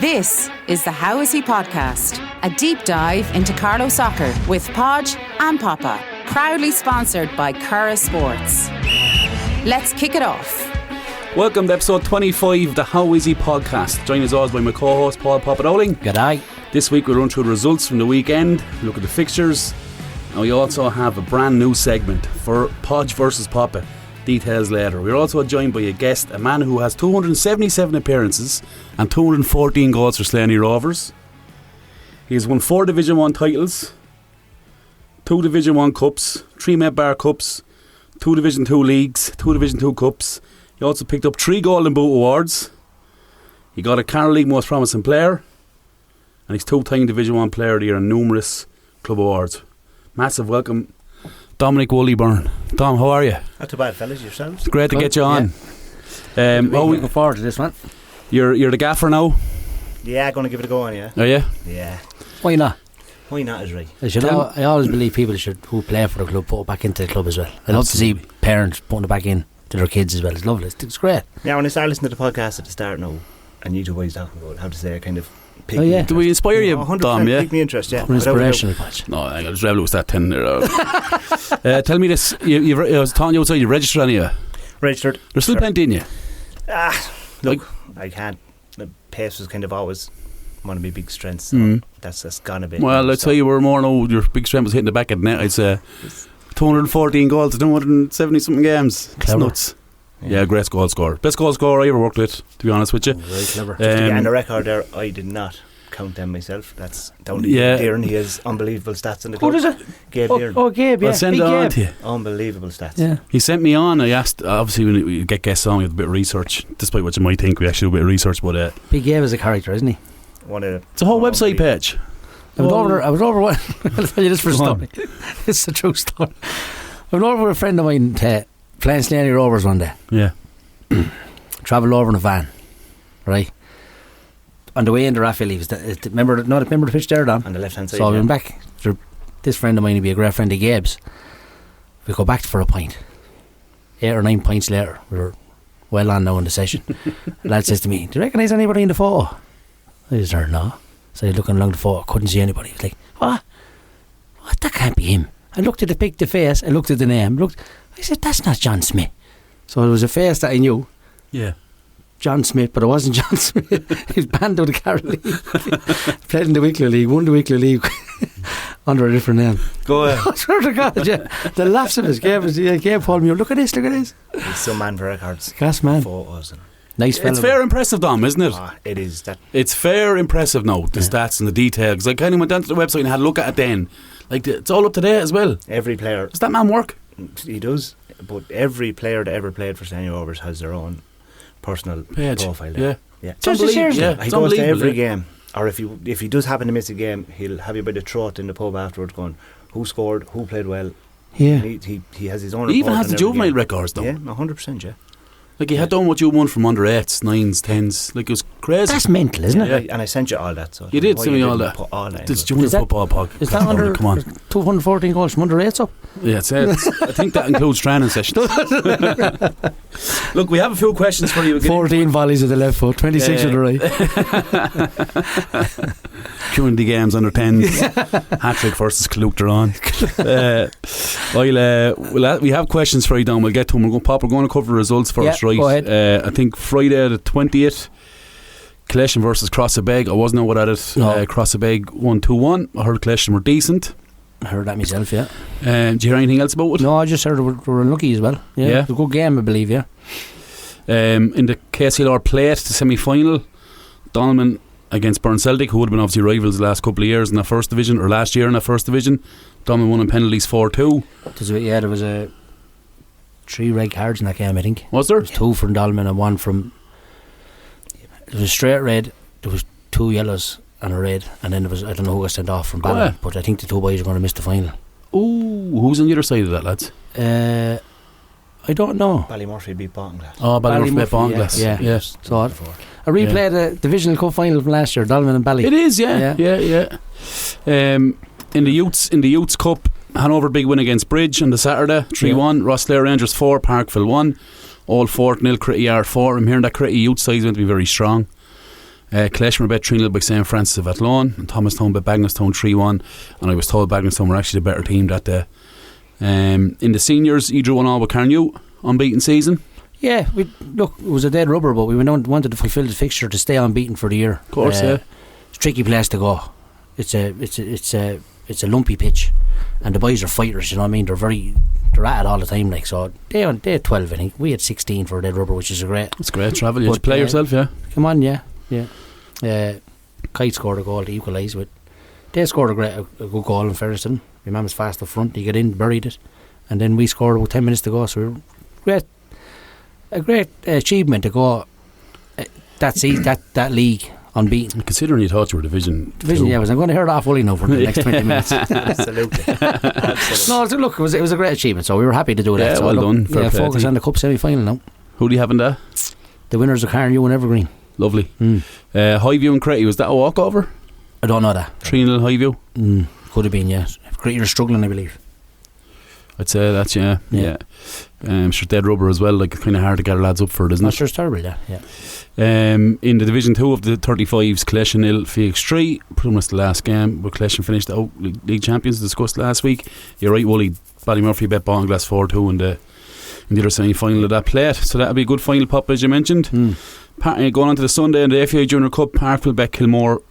This is the How Is He Podcast, a deep dive into Carlow soccer with Podge and Papa, proudly sponsored by Curra Sports. Let's kick it off. Welcome to episode 25 of the How Is He Podcast. Joined as always by my co-host Paul Papadowling. G'day. This week we'll run through the results from the weekend, look at the fixtures, and we also have a brand new segment for Podge versus Papa. Details later. We're also joined by a guest, a man who has 277 appearances and 214 goals for Slaney Rovers. He has won 4 Division 1 titles, 2 Division 1 cups, 3 Met Bar cups, 2 Division 2 leagues, 2 Division 2 cups. He also picked up 3 Golden Boot awards. He got a Carroll League Most Promising Player, and he's 2-time Division 1 Player of the Year and numerous club awards. Massive welcome, Dominic Byrne. Dom, how are you? Not too bad, fellas. Yourselves? It's great to get you on. Looking forward to this one. You're the gaffer now? Yeah, going to give it a go on, yeah. Are you? Yeah. Why not? Why not is right. I always believe people who play for the club put it back into the club as well. I love to see parents putting it back in to their kids as well. It's lovely. It's great. Now, when I started listening to the podcast at the start now, and you two boys talking about how to say, I kind of picked me. Do we inspire you, 100% Dom? Yeah. picked me interest, yeah. Inspirational patch. No, I just rebel with that 10 there. Tell me this. I was talking to you outside, you registered anyway? Registered. There's still plenty in you. Look, I can't. The pace was kind of always one of my big strengths. So that's gone a bit. Well, I'd say you were more now, your big strength was hitting the back of the net. I'd say 214 goals, 270 something games. It's nuts. Yeah, great goal scorer. Best goal scorer I ever worked with, to be honest with you. Very clever. And the record there, I did not count them myself. That's down to Dearn. He has unbelievable stats in the club. What is it? Gabe Dearn. Oh, Gabe, yeah. I'll send it on to you. Unbelievable stats. Yeah. He sent me on. I asked, obviously when we get guests on, we have a bit of research, despite what you might think, we actually do a bit of research, but Big Gabe is a character, isn't he? It's a whole website page. I was over one. I'll tell you this for a story. It's a true story. I went over with a friend of mine playing Slaney Rovers one day. Yeah. Travelled over in a van, right? On the way into Raphael, remember the pitch there, Don? On the left hand side. So I went back. This friend of mine would be a great friend of Gabe's. We go back for a pint. 8 or 9 pints later, we were well on now in the session. The lad says to me, "Do you recognise anybody in the photo?" I said, "No." So he's looking along the photo, couldn't see anybody. He was like, "What? That can't be him." I looked at the face, I looked at the name, I said, "That's not John Smith." So it was a face that I knew. Yeah. John Smith, but it wasn't John Smith. He's banned out of the Carroll League. Played in the Wicklow League, won the Wicklow League under a different name. Go ahead. I swear to God, yeah. The laughs of us Gabe called me, look at this. He's some man for records. Gas man. Photos and nice fella. It's fair impressive, Dom, isn't it? It is. It's fair impressive now, the stats and the details. Because I kind of went down to the website and had a look at it then. Like, it's all up to date as well. Every player. Does that man work? He does. But every player that ever played for Slaney Rovers has their own personal profile there. Yeah. It's unbelievable. Yeah. He goes to every game. Or if he does happen to miss a game, he'll have you by the throat in the pub afterwards going, who scored, who played well. Yeah. He has his own He even has the juvenile game. records though. Yeah, 100%, yeah. Like he had done what you won from under 8s, 9s, 10s. Like it was crazy. That's mental, isn't it? Yeah, and I sent you all that. So you did send me all that. Put all that. It's junior football pog. Is that under 214 goals from under 8s up? Yeah, I think that includes training sessions. Look, we have a few questions for you. 14 volleys with the left foot, 26 with the right. Community games under 10s. Hat-trick versus Cluter on. We have questions for you, Don. We'll get to them. We're going to cover the results first, right? Go ahead. I think Friday the 20th, Collection versus Crossabeg. I wasn't out at it. No. Crossabeg 1-2-1. I heard Collection were decent. I heard that myself, yeah. Did you hear anything else about it? No, I just heard they were unlucky as well. Yeah. It was a good game, I believe, yeah. In the KCLR Plate, the semi-final, Donovan against Byrne Celtic, who would have been obviously rivals the last couple of years in the first division, or last year in the first division. Donovan won in penalties 4-2. There was 3 red cards in that game, I think. Was there? There was 2 from Dolman and 1 from... There was a straight red, there was 2 yellows and a red, and then there was, I don't know who got sent off from Ballon, but I think the 2 boys are going to miss the final. Ooh, who's on the other side of that, lads? I don't know. Ballymurphy beat Ballinglass. Oh, Ballymurphy beat Ballinglass. Yeah. So I replayed the divisional cup final from last year, Dolman and Bally. It is, yeah. In the Youths Cup, Hanover big win against Bridge on the Saturday, 3-1. Rosslare Rangers 4, Parkville 1. All 4-0, Critty R 4. I'm hearing that Critty youth side is going to be very strong. Collection were bet 3-0 by St Francis of Athlone, and Thomastown bet Bagnallstown 3-1, and I was told Bagnallstown were actually the better team that day. In the seniors, you drew 1-1 with Carnew, unbeaten season. Yeah, it was a dead rubber, but we wanted to fulfil the fixture to stay unbeaten for the year. Of course, yeah. It's a tricky place to go. It's a lumpy pitch, and the boys are fighters. You know what I mean? They're at it all the time. Like, so they had 12. I think we had 16 for a dead rubber, which is great. It's great travel. You play yourself, yeah. Come on, yeah. Kite scored a goal to equalise with. They scored a good goal in fairness to them. My man was fast up front. He got in, buried it, and then we scored about 10 minutes to go. So a great achievement to go that league unbeaten. Considering you thought you were Division 2. Yeah, I'm going to hear it off Wooly now for the next 20 minutes. Absolutely. No, look, it was a great achievement, so we were happy to do that. Yeah, so well done. Yeah, focus on the Cup semi-final now. Who do you have in there? The winners of Carnew and Evergreen. Lovely. Highview and Cretty, was that a walkover? I don't know that. 3-0 Highview? Could have been, yeah. Cretty are struggling, I believe. I'd say that's, yeah. Sure, dead rubber as well. Like, it's kind of hard to get our lads up for it, isn't it? Sure, it's terrible, yeah. In the Division 2 of the 35s, Collection 0, Phoenix 3. Pretty much the last game, but Collection finished out league champions, discussed last week. You're right, Wooly. Ballymurphy bet Ballinglass 4-2 in the other semi-final of that plate. So that'll be a good final, Pop, as you mentioned. Going on to the Sunday in the FAI Junior Cup, Parkville bet Kilmore,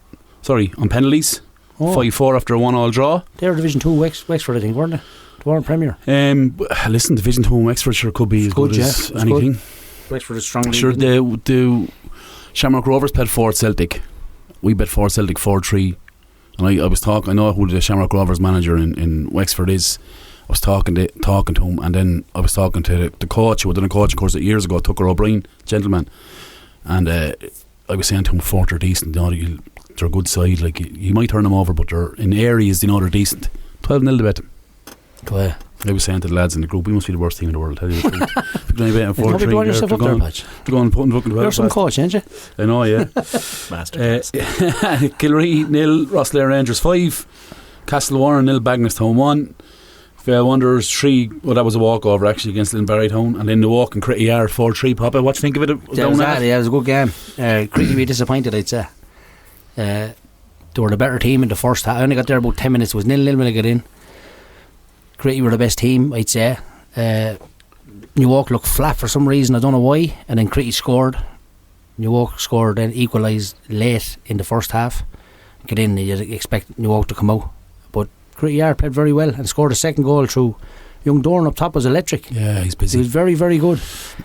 on penalties. 5-4 after a 1-1 draw. They were Division 2 Wexford, I think, weren't they? They weren't Premier. Listen, Division 2 in Wexford sure could be as good as anything. Wexford is strong. Sure, the Shamrock Rovers bet Fort Celtic. We bet Fort Celtic 4-3. And I was talking, I know who the Shamrock Rovers manager in Wexford is. I was talking to him, and then I was talking to the coach who had done a coaching course years ago, Tucker O'Brien, gentleman. And I was saying to him, Fort are decent, they're a good side. Like, you might turn them over, but they're in areas, they're decent. 12-0 to bet them. Yeah. I was saying to the lads in the group, we must be the worst team in the world. Tell you the truth. They're going yourself up there, Patch. They're going putting fucking. You're some coach, ain't you? I know, yeah. Masterclass. Kilree 0, Rosslare Rangers 5, Castlewarren 0, Bagnallstown 1. Fair Wanderers 3. Well, that was a walkover actually against Linbarrytown, and then the walk and Critty Yard 4-3. Papa, what do you think of it? It was a good game. Critty be disappointed, I'd say. They were the better team in the first half. I only got there about 10 minutes. It was 0-0 when I got in. Critty were the best team, I'd say. New York looked flat for some reason, I don't know why, and then Critty scored. New York scored, then equalised late in the first half. Get in, you'd expect New York to come out, but Critty Yard played very well and scored a second goal through young Dorn up top. Was electric. Yeah, he's busy. He was very, very good.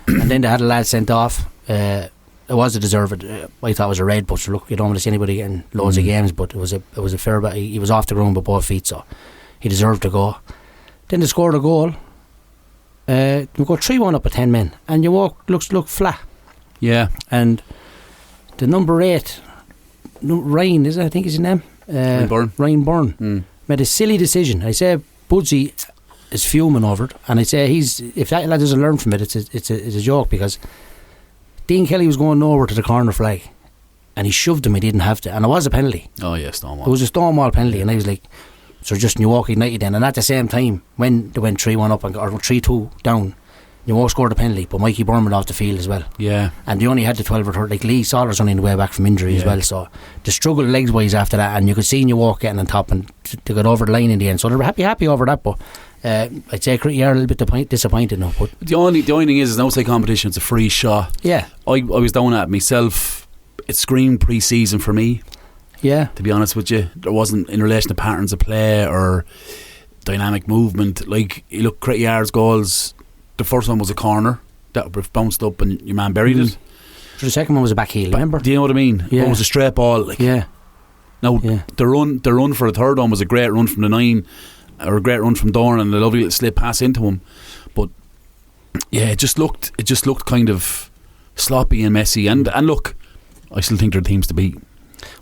And then they had a lad sent off. It was a deserved. I thought it was a red, but look, you don't want to see anybody getting loads of games, but it was a fair bet. He was off the ground with both feet, so he deserved to go. Then they scored a goal. We got 3-1 up at 10 men, and New York looked flat. Yeah. And the number 8, Ryan, is it, I think is his name? Ryan Byrne made a silly decision. I say Budsy is fuming over it, and I say if that lad doesn't learn from it, it's a joke, because Dean Kelly was going nowhere to the corner flag, and he shoved him. He didn't have to, and it was a penalty. Oh yeah, Stonewall. It was a Stonewall penalty, and I was like, so just New York United then. And at the same time, when they went 3-1 up or 3-2 down, New York scored a penalty, but Mikey Byrne went off the field as well. Yeah. And they only had the 12 or 13. Like Lee Soller's only on the way back from injury as well. So they struggled legs wise after that, and you could see New York getting on top, and they got over the line in the end. So they were happy over that. But I'd say Critty are a little bit disappointed now. But the only thing is, it's an outside competition. It's a free shot. Yeah. I was down at it myself. It screamed pre-season for me. Yeah. To be honest with you, there wasn't, in relation to patterns of play or dynamic movement. Like, you look, Critty Yard's goals, the first one was a corner that bounced up and your man buried it. So the second one was a back heel, remember? Do you know what I mean? Yeah. It was a straight ball. Like. Yeah. Now, the run for the third one was a great run from the 9, or a great run from Dorn, and a lovely little slip pass into him. But yeah, it just looked kind of sloppy and messy. And look, I still think they're teams to beat.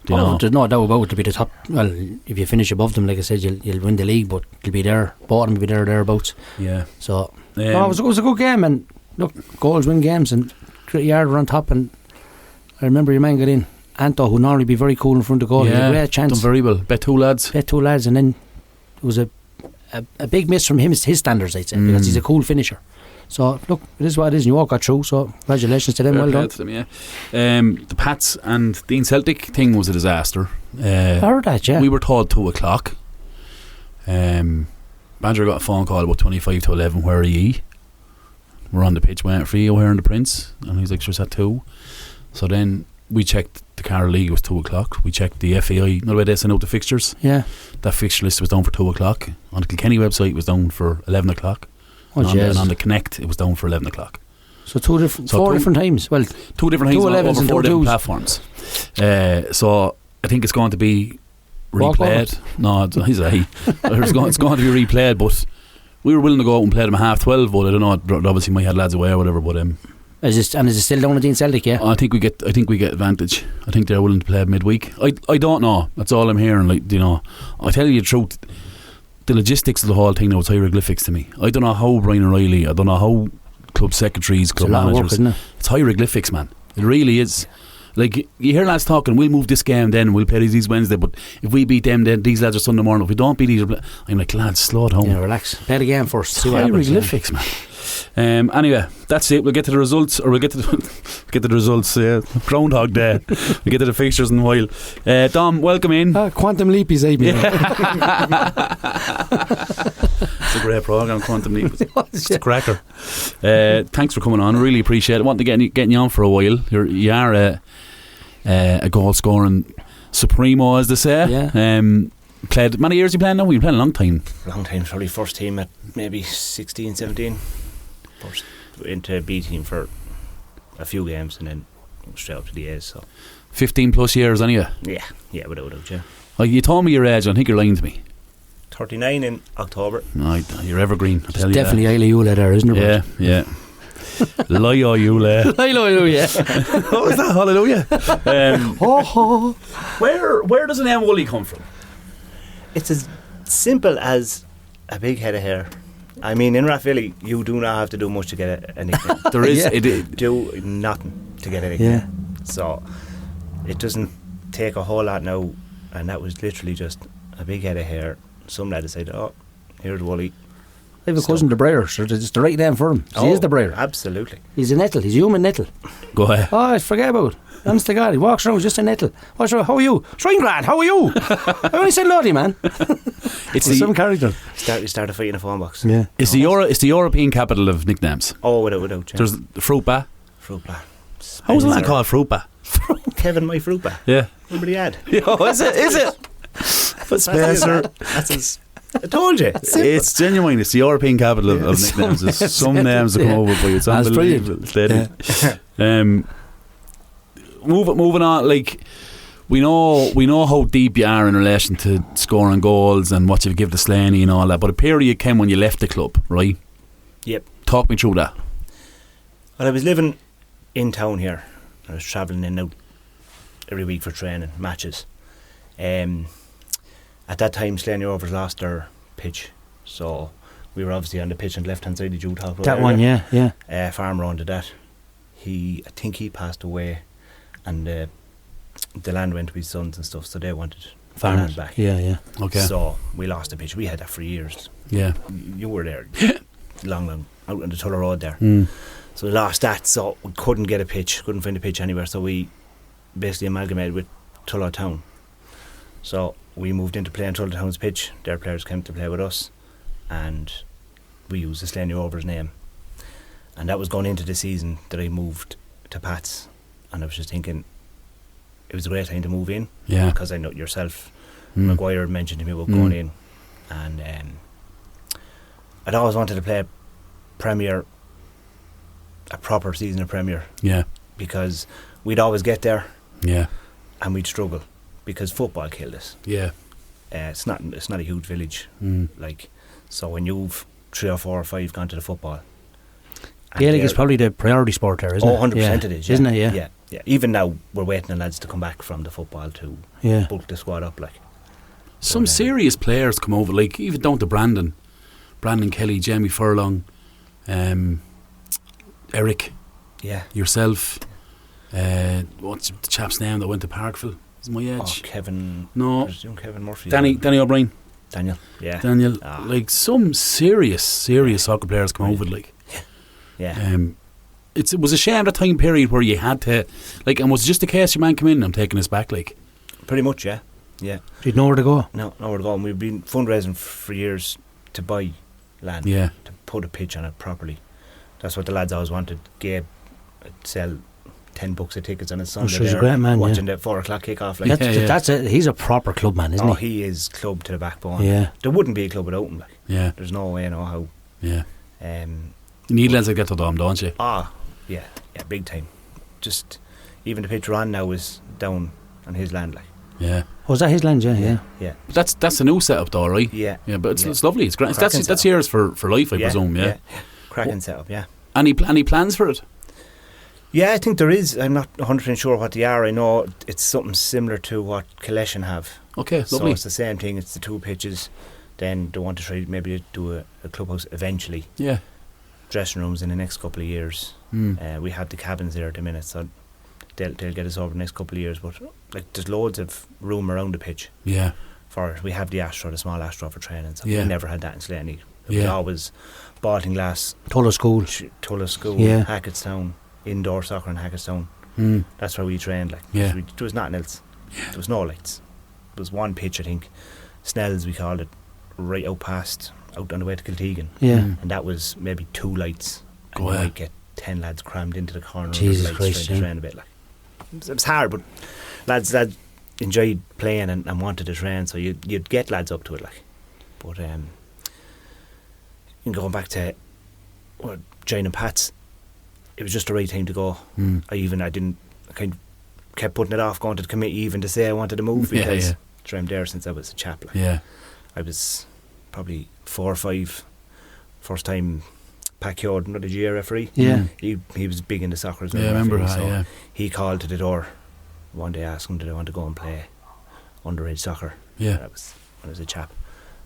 There's no doubt about it to be the top. Well, if you finish above them, like I said, you'll win the league, but you'll be there. Bottom will be thereabouts. Yeah. So it was a good game, and look, goals win games, and Critty Yard were on top. And I remember your man got in, Anto, who normally be very cool in front of goal. He had a great chance. Done very well. Bet two lads, and then it was a big miss from him, his standards, I'd say, because he's a cool finisher. So look, it is what it is, and you all got through. So congratulations to them. Fair Well play done. to them, yeah. The Pats and Dean Celtic thing was a disaster. I heard that, yeah. We were told 2 o'clock. Badger got a phone call about 25 to 11. Where are ye? We're on the pitch waiting for you here in the Prince. And he's like, sure, it's at 2. So then we checked the Carroll League, it was 2 o'clock. We checked the FAI, you know the way they send out the fixtures? Yeah. That fixture list was down for 2 o'clock. On the Kilkenny website, it was down for 11 o'clock. Oh, and on the Connect, it was down for 11 o'clock. So four different times. Well, 2 different times 2 on 11s over and 4 2 different 2s. platforms. So I think it's going to be Walk replayed. No, he's right. It's going to be replayed, but we were willing to go out and play them at 12:30, but I don't know, obviously might have lads away or whatever, but is it still down at Dean Celtic, yeah? I think we get advantage. I think they're willing to play midweek. I don't know. That's all I'm hearing. Like, you know, I tell you the truth, the logistics of the whole thing now is hieroglyphics to me. I don't know how Brian O'Reilly, I don't know how club secretaries, club managers. Work, isn't it? It's hieroglyphics, man. It really is. Like, you hear lads talking, we'll move this game then, we'll play these Wednesday, but if we beat them then these lads are Sunday morning. If we don't beat these, I'm like, lads, slow down. Yeah, relax. Play the game first. See what happens. Hieroglyphics, man. Anyway, that's it. We'll get to the results, or we'll get to the results. Groundhog Day. We'll get to the fixtures in a while. Dom, welcome in. Quantum Leap is able. It's a great programme, Quantum Leap. It's a cracker. Thanks for coming on. I really appreciate it. I want to get you on for a while. You are a goal scoring supremo, as they say. Yeah. Played many years. You playing now? You playing a long time. Probably first team at maybe 16, 17. First into B team for a few games and then straight up to the A's. So 15 plus years, anyway. Yeah, without a doubt, yeah. Like, you told me your age. I think you're lying to me. 39 in October. No, you're evergreen. I tell you. Definitely Ayla there, isn't it? Yeah. Hallelujah. Hallelujah. What was that? Hallelujah. Where does an M Woolley come from? It's as simple as a big head of hair. I mean, in Rathvilly, you do not have to do much to get a nickname. There is. Yeah. Do nothing to get a nickname. Yeah. So it doesn't take a whole lot now, and that was literally just a big head of hair. Some lad decided, oh, here's Woolley. I have a cousin, the Breyer, so it's the right name for him. He is the Breyer. Absolutely. He's a nettle. He's a human nettle. Go ahead. Oh, I forget about it. Honest to God, he walks around just a nettle. What's wrong? How are you? Shrine Grand, how are you? I only said Lottie, man. It's some character. You start a fight in a phone box. Yeah. It's the European capital of nicknames. Oh, without yeah. There's Fruit Bat. Fruit Bat. How was that called, Fruit Bat? Kevin, my Fruit Bat. Yeah. Everybody had. Oh, is it? But Spencer. That's his. I told you. It's genuine. It's the European capital of nicknames. There's some names that come over, but it's unbelievable. Moving on, like, we know how deep you are in relation to scoring goals and what you give to Slaney and all that, but a period came when you left the club, right? Yep. Talk me through that. Well, I was living in town here. I was travelling in and out every week for training, matches. At that time, Slaney Rovers lost their pitch, so we were obviously on the pitch on the left-hand side of Jude Hall. That one, yeah. Farmer owned that. I think he passed away, and the land went to his sons and stuff, so they wanted the land back. Yeah. Okay. So we lost the pitch. We had that for years. Yeah. You were there, long out on the Tulla Road there. Mm. So we lost that, so we couldn't get a pitch, couldn't find a pitch anywhere, so we basically amalgamated with Tulla Town. So we moved into playing Tulla Town's pitch. Their players came to play with us, and we used the Slaney Rovers name. And that was going into the season that I moved to Pats, and I was just thinking it was a great time to move in. Yeah. Because I know yourself, Maguire mentioned to me about going in, and I'd always wanted to play Premier, a proper season of Premier. Yeah. Because we'd always get there. Yeah. And we'd struggle because football killed us. Yeah. It's not a huge village. Like, so when you've 3 or 4 or 5 gone to the football, Gaelic is probably the priority sport there, isn't it? 100% it is, yeah. Isn't it? Yeah. Even now we're waiting on lads to come back from the football to bulk the squad up. Like, some serious players come over, like even down to Brandon Kelly, Jamie Furlong, Eric, yourself. What's the chap's name that went to Parkville? Is my age? Kevin. No, Kevin Murphy. Danny O'Brien. Daniel. Yeah. Daniel. Like some serious soccer players come over. Like, Yeah. It was a shame that time period where you had to, like, and was it just the case your man come in and I'm taking us back, like? Pretty much, yeah. Yeah. You'd nowhere to go? No, nowhere to go. And we've been fundraising for years to buy land. Yeah. To put a pitch on it properly. That's what the lads always wanted. Gabe would sell $10 of tickets on his Sunday. Sure, he's a great man, watching the 4 o'clock kick-off. Like. That's it. He's a proper club man, isn't he? He is club to the backbone. Yeah. There wouldn't be a club without him. Like. Yeah. There's no way, no how. Yeah. You need lads like that to them, don't you? Yeah, big time. Just even the pitch we're on now is down on his land, like. Yeah. Oh, is that his land? Yeah. But that's a new setup, though, right? Yeah. Yeah, but it's lovely. It's great. That's yours for life, I presume. Yeah. Cracking setup. Yeah. Any plans for it? Yeah, I think there is. I'm not 100% sure what they are. I know it's something similar to what Collection have. Okay, so lovely. It's the same thing. It's the 2 pitches. Then they want to try maybe do a clubhouse eventually. Yeah. Dressing rooms in the next couple of years. We have the cabins there at the minute, so they'll get us over the next couple of years. But like, there's loads of room around the pitch. Yeah. We have the small Astro for training. So yeah. We never had that in Slaney. It was always Baltinglass, Tullow School, Hackettstown, indoor soccer in Hackettstown. That's where we trained. Like, there was nothing else. There was no lights. There was one pitch, I think, Snell's we called it, right out on the way to Kiltegan. And that was maybe 2 lights. And you might get 10 lads crammed into the corner. Jesus of the lights Christ, trying to train a bit. Like, it was hard, but lads enjoyed playing and wanted to train, so you'd get lads up to it. Like, but going back to joining Pats, it was just the right time to go. I kept putting it off going to the committee even to say I wanted to move, because I'm there since I was a chap. Like. I was probably 4 or 5, first time Pacquiao, not a GA referee. He was big into soccer as well. I remember that. So he called to the door one day asking did I want to go and play underage soccer. That was when I was a chap,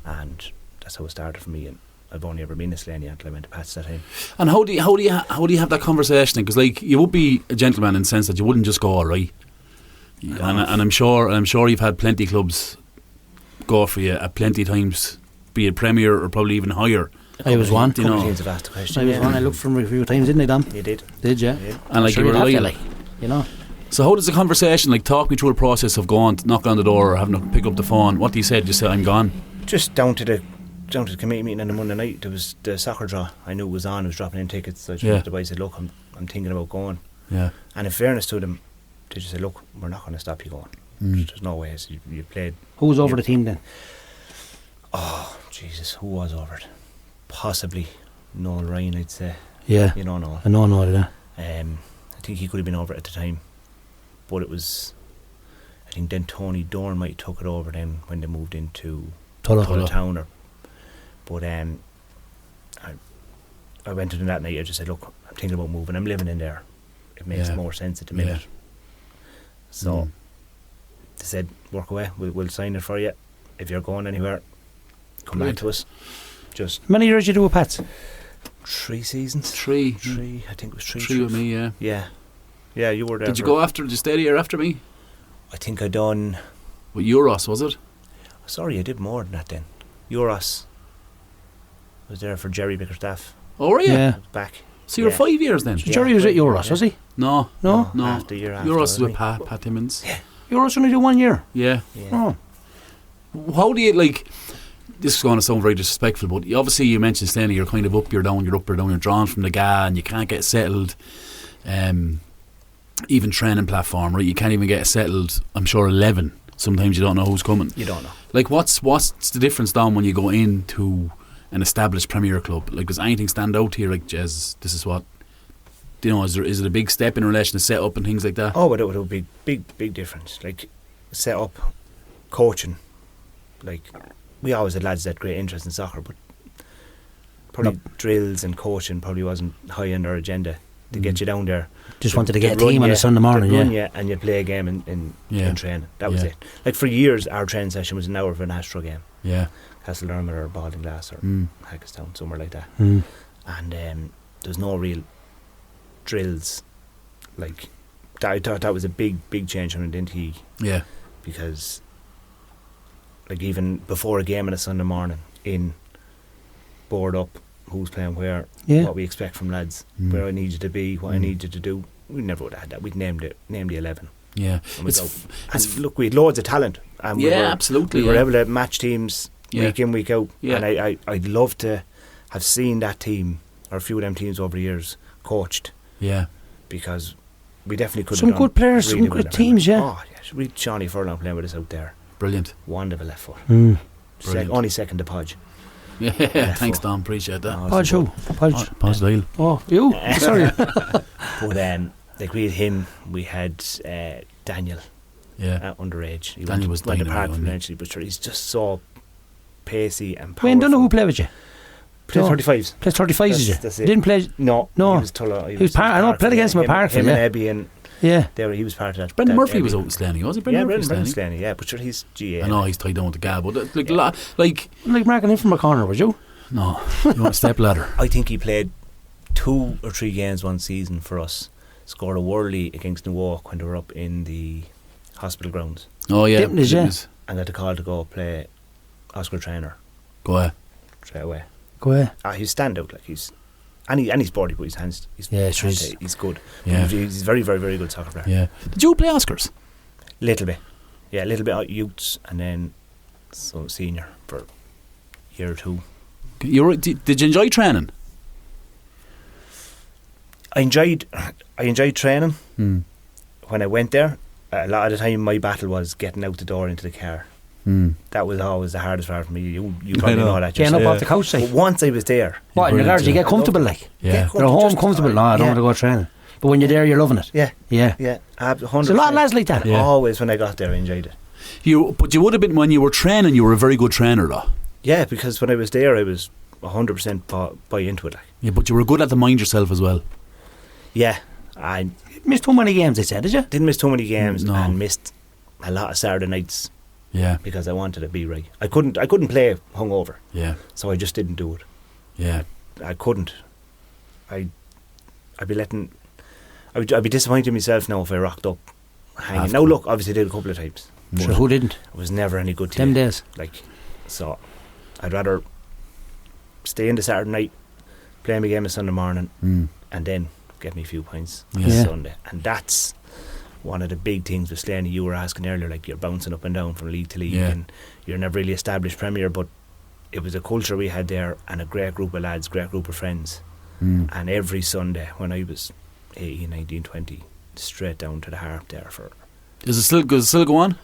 and that's how it started for me. And I've only ever been to Slaney until I went to Pats that time. And how do you have that conversation? Because like, you would be a gentleman in the sense that you wouldn't just go all right. And I'm sure you've had plenty of clubs go for you at plenty of times, be it Premier or probably even higher. I was one. You know, teams have asked the question. I was one. I looked for him a few times, didn't I, Dom? You did. Did you? Yeah. And like, sure you were like, you know. So how does the conversation, like, talk me through the process of going to knock on the door or having to pick up the phone? What do you say? Just say I'm gone. Just down to the committee meeting on the Monday night. There was the soccer draw. I knew it was on. I was dropping in tickets. So I just the boys said, look, I'm thinking about going. Yeah. And in fairness to them, they just said, look, we're not going to stop you going. There's no way. So you played. Who was over the team then? Oh, Jesus, who was over it? Possibly Noel Ryan, I'd say. Yeah. You know Noel. I know Noel, yeah. I think he could have been over it at the time. But it was, I think then Tony Dorn might have took it over then when they moved into Tullow Town. But I went to them that night. I just said, look, I'm thinking about moving. I'm living in there. It makes more sense at the minute. So they said, work away. We'll sign it for you. If you're going anywhere, come back to us. Just many years you do with Pats? 3 seasons. 3. I think it was 3. 3 with me, Yeah, you were there. Did you go after? Did you stay the year after me? I think I done. What, Euros, was it? Sorry, I did more than that then. Euros. I was there for Jerry Bickerstaff. Oh, were you? Yeah. Back. So you were 5 years then? So Jerry was at Euros, was he? No. After year after. Euros was with Pat Timmins. Yeah. Euros only do 1 year? Yeah. Oh. How do you, like, this is going to sound very disrespectful, but obviously you mentioned Slaney, you're kind of up, you're down, you're drawn from the GA and you can't get settled. Even training platform, right? You can't even get settled, I'm sure, 11. Sometimes you don't know who's coming. You don't know. Like, what's the difference, Dom, when you go into an established Premier club? Like, does anything stand out here, like, Jez, this is what, you know, is it a big step in relation to set up and things like that? Oh, it would be big difference. Like, set up, coaching. Like, we always had lads that had great interest in soccer, but probably drills and coaching probably wasn't high on their agenda to get you down there. Just wanted to get a team on a Sunday morning, and you'd play a game in training. That was it. Like, for years, our training session was an hour for an Astro game. Yeah. Castledermot or Baltinglass or Hackettstown, somewhere like that. And there's no real drills. Like, I thought that was a big change when I went into because, like, even before a game on a Sunday morning, board up, who's playing where, Yeah. what we expect from lads, where I need you to be, what I need you to do. We never would have had that. We'd named the 11. Yeah. And look, we had loads of talent. And absolutely. We were able to match teams Yeah. week in, week out. Yeah. And I'd love to have seen that team, or a few of them teams over the years, coached. Yeah. Because we definitely could Some have done good players, really some well good at teams, yeah. Oh, yes. We had Shawnee Furlong playing with us out there. Brilliant. Wonderful left foot. Brilliant. Only second to Podge. Yeah. Thanks, foot. Dom. Appreciate that. Podge who? Podge. Podge Lyle. Oh, you? Sorry. But like we had him, we had Daniel. Yeah. Underage. He Daniel was went dynamite, apart wasn't he? eventually, but sure, he's just so pacey and powerful. Wayne Dunno who played with you? Played 35s. Played 35s, did you? That's it. Didn't play. No. No. He was Tulla. He was part. I know. Played against him at Parkfield. Him Yeah. and Ebby, and Yeah. he was part of that. Brendan that Murphy Ebby. was out in Slaney, was he? Yeah, Murphy Brendan Slaney. Yeah, but sure, he's GA. I know he's tied down with the gab, but like Like marking in from a corner, was you? no, you want a step ladder. I think he played 2 or 3 games one season for us. Scored a Worley against Newark when they were up in the hospital grounds, Oh yeah, Dipness, yeah. and got the call to go play Oscar Trainer Go ahead. straight away. Go ahead. He's standout, like he's and he's sporty, but Yeah, sure he's- he's good. Yeah. He's very, very, very good soccer player. Yeah. Did you play Oscars? Little bit, yeah, a little bit out youths, and then some senior for a year or 2. Did you enjoy training? I enjoyed training Hmm. when I went there. A lot of the time, my battle was getting out the door into the car. That was always the hardest part for me. You probably know that. Getting up yourself. off the couch, say. But once I was there, What, in the garage, you get comfortable, like? Yeah. You're home comfortable. No, I don't want to go training. But when you're there, you're loving it. Yeah, Yeah. yeah, 100%. There's a lot of lads like that. Yeah. Always when I got there, I enjoyed it. But you would have been when you were training. You were a very good trainer, though. Yeah, because when I was there, I was 100% buy into it. Like, Yeah, but you were good at the mind yourself as well. yeah, I Missed too many games, they said, did you? didn't miss too many games No. and missed a lot of Saturday nights Yeah, because I wanted to be right. I couldn't play hungover, yeah, so I just didn't do it. yeah. I couldn't. I'd be disappointed in myself now if I rocked up hanging. Half Now time. look, obviously I did a couple of times. but Sure, who didn't? I was never any good to Them you. days. Like, so I'd rather stay in the Saturday night, play my game on Sunday morning, and then get me a few points on Yeah. Sunday. And that's one of the big things with Slaney. You were asking earlier, like you're bouncing up and down from league to league, Yeah. and you're never really established Premier, but it was a culture we had there and a great group of lads, great group of friends. And every Sunday when I was 18, 19, 20, straight down to the harp there for Does it still go on?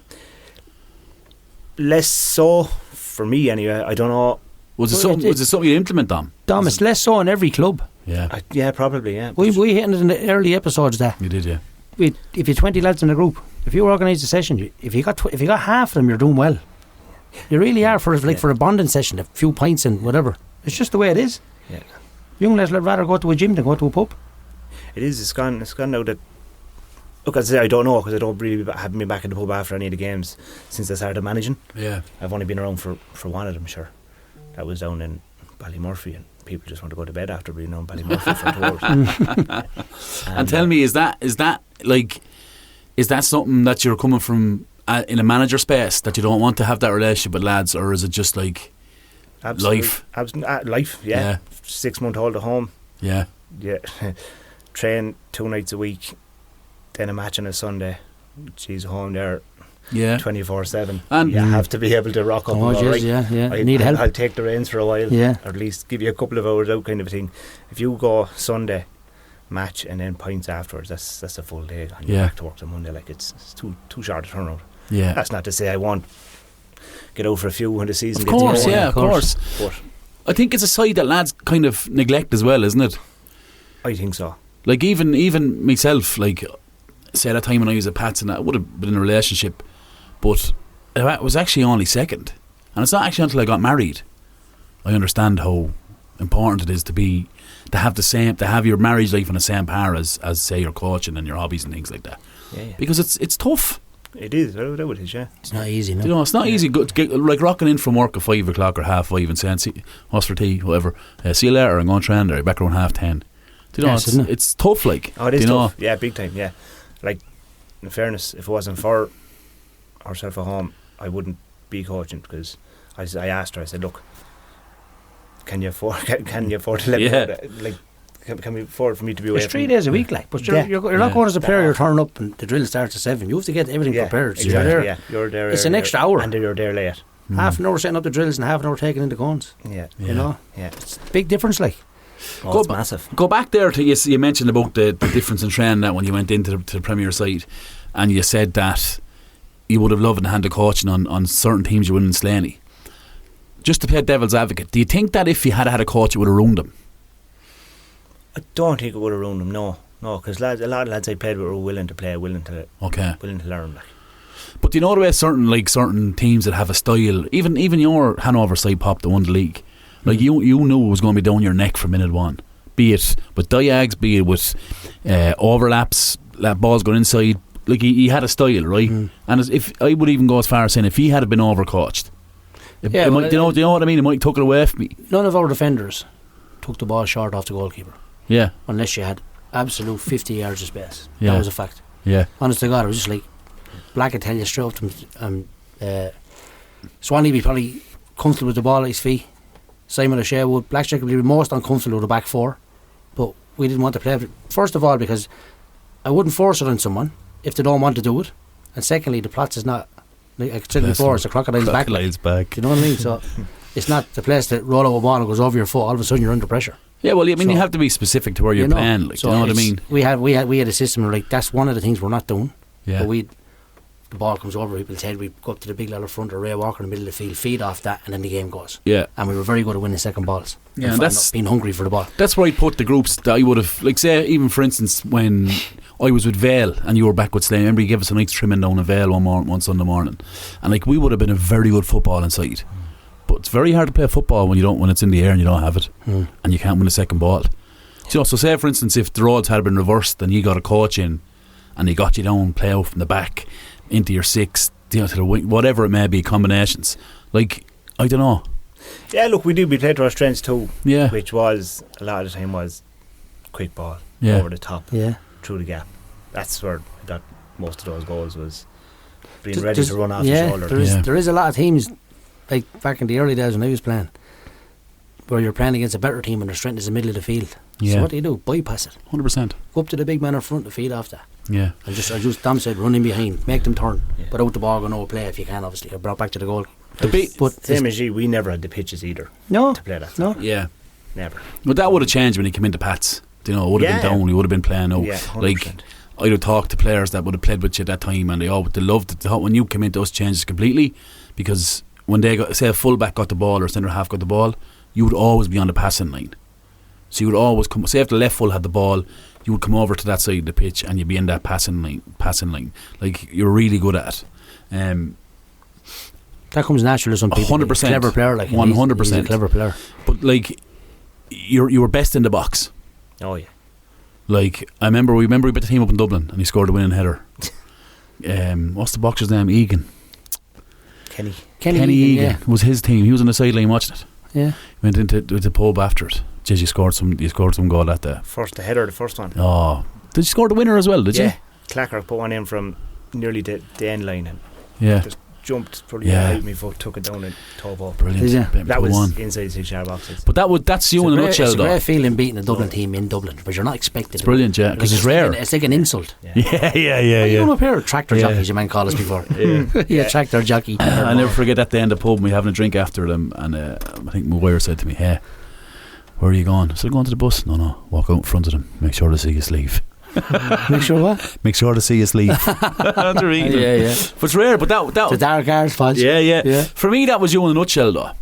less so for me anyway. I don't know. Was it Well, something you implement, Dom? Dom, it's less so in every club. Yeah, Yeah, probably. Yeah, We hitting it in the early episodes that you did. Yeah, if you're 20 lads in a group, if you organise a session, if you got half of them, you're doing well. You really are for a bonding session, a few pints and whatever. It's just the way it is. yeah. Young lads would rather go to a gym than go to a pub. It is. It's gone now that. Look, as I say, I don't know because I don't really haven't been back in the pub after any of the games since I started managing. yeah. I've only been around for one of them, sure. That was down in Ballymurphy, and people just want to go to bed after being on Ballymurphy for 2 hours. And tell me, is that something that you're coming from in a manager space that you don't want to have that relationship with lads, or is it just like life? Life, yeah. Yeah. 6-month-old at home, Yeah, yeah. Train 2 nights a week, then a match on a Sunday. She's home there yeah. 24/7, And- you have to be able to rock up. Oh, and go, jeez, right, yeah. Need help. I'll take the reins for a while, Yeah. or at least give you a couple of hours out, kind of a thing. If you go Sunday match and then pints afterwards, that's a full day, and you're Yeah. back to work on Monday. Like it's too short a turnaround. Yeah. That's not to say I won't get out for a few when the season Of gets course, going. yeah, of course. But I think it's a side that lads kind of neglect as well, isn't it? I think so. Like even myself, like say that time when I was at Pats and I would have been in a relationship, but it was actually only second. And it's not actually until I got married I understand how important it is to have your marriage life on the same par as say your coaching and your hobbies and things like that. Yeah. Because it's tough. It is. That it is, yeah. It's not easy, no. You know, it's not easy to get, like rocking in from work at 5 o'clock or 5:30 and saying, "See, what's for tea, whatever. See you later. I'm going to train there. Back around 10:30." Do you know, Yes, isn't it? it's tough. Like, Oh, it is do you know? tough. Yeah, big time. Yeah, like in fairness, if it wasn't for ourselves at home, I wouldn't be coaching because I asked her. I said, "Look, can you afford to let me go? Like, can we afford for me to be away? It's 3 days a week, like, but you're not going as a player. You're turning up and the drill starts at 7. You have to get everything prepared. So Exactly. You're there. It's an extra hour, and you're there late. Half an hour setting up the drills and half an hour taking in the cones. You know. It's a big difference, like. It's massive. Go back there to you mentioned about the difference in training that when you went into the Premier side, and you said that you would have loved a hand of coaching on certain teams you were in Slaney. Just to play devil's advocate, do you think that if you had had a coach it would have ruined them? I don't think it would have ruined them. No, because a lot of lads I played with were willing to play, willing to learn. Like. But do you know the way certain teams that have a style, even your Hanover side Pop that won the league, like you knew it was going to be down your neck from minute one, be it with diags, be it with overlaps, that balls going inside. Like he had a style, right? And if I would even go as far as saying if he had been overcoached, do you know what I mean? It might took it away from me. None of our defenders took the ball short off the goalkeeper. Yeah. Unless you had absolute 50 yards of space. Yeah. That was a fact. Yeah. Honest to God, it was just like Black would tell you straight up to him. Swanee would be probably comfortable with the ball at his feet. Simon O'Shea would. Blackjack would be most uncomfortable with the back four. But we didn't want to play it. First of all, because I wouldn't force it on someone if they don't want to do it. And secondly, the Platts is not, like I said before, it's a crocodile's back. Back. You know what I mean? So it's not the place that roll out a ball and goes over your foot. All of a sudden you're under pressure. Yeah, well, I mean, you have to be specific to where you're playing. Like, so you know what I mean? We had a system where, like, that's one of the things we're not doing. Yeah. But the ball comes over people's head, we go up to the big level front or Ray Walker in the middle of the field, feed off that, and then the game goes. Yeah. And we were very good at winning second balls. Yeah, and that's being hungry for the ball. That's where I put the groups that I would have, like, say, even for instance, when I was with Vale and you were back with Slaney, remember you gave us a nice trimming down in Vale one Sunday morning, and like we would have been a very good football inside. But it's very hard to play football when it's in the air and you don't have it, and you can't win a second ball. So say for instance, if the roles had been reversed and you got a coach in and he got you down, play out from the back into your six, to the wing, whatever it may be, combinations. Like, I don't know. Yeah, look, we played to our strengths too. Yeah. Which was a lot of the time was quick ball over the top, through the gap. That's where I got most of those goals, was being ready to run off the shoulder. There is a lot of teams, like back in the early days when I was playing, where you're playing against a better team and their strength is the middle of the field. Yeah. So what do? Bypass it. 100%. Go up to the big man in front and feed off that. Yeah. And just Dom said, run in behind, make them turn, but out the ball, go no play if you can, obviously, or brought back to the goal. But same as you, we never had the pitches either. No. To play that. No. Yeah. Never. But that would have changed when he came into Pats. You know, it would have been down. He would have been playing out. Yeah, 100%. Like, I'd have talked to players that would have played with you at that time, and they loved it. When you came in, those changes completely, because when they got, say, a full back got the ball or centre half got the ball, you would always be on the passing line. So you would always come. Say if the left full had the ball, you would come over to that side of the pitch and you'd be in that passing line. Like, you're really good at it. That comes natural to some people. 100%. Clever player, like 100%. He's a clever player. But like, you were best in the box. Oh yeah. Like, we remember we beat the team up in Dublin and he scored a winning header. What's the boxer's name? Egan. Kenny Egan was his team. He was on the sideline watching it. Yeah. Went into the pub after it. Jeez, you scored some goal at the header, the first one. Oh, did you score the winner as well? Did you? Yeah. Clacker put one in from nearly the end line and just jumped probably out my foot, took it down and toe ball. Brilliant. That was inside 6 yard boxes. But that's you in a nutshell, though. It's a great feeling beating a Dublin team in Dublin, but you're not expected. It's brilliant, yeah, because it's rare. It's like an insult. Yeah. You know, a pair of tractor jockeys, you might call us before. Tractor jockey. I never forget at the end of the pub, we having a drink after them, and I think Maguire said to me, "Hey, where are you going?" I said, "Going to the bus." No, walk out in front of them, make sure to see his sleeve. Make sure what? Make sure to see his sleeve. That's the reason. Yeah. But it's rare, but that the dark arts, Podge. Yeah. For me, that was you in a nutshell, though.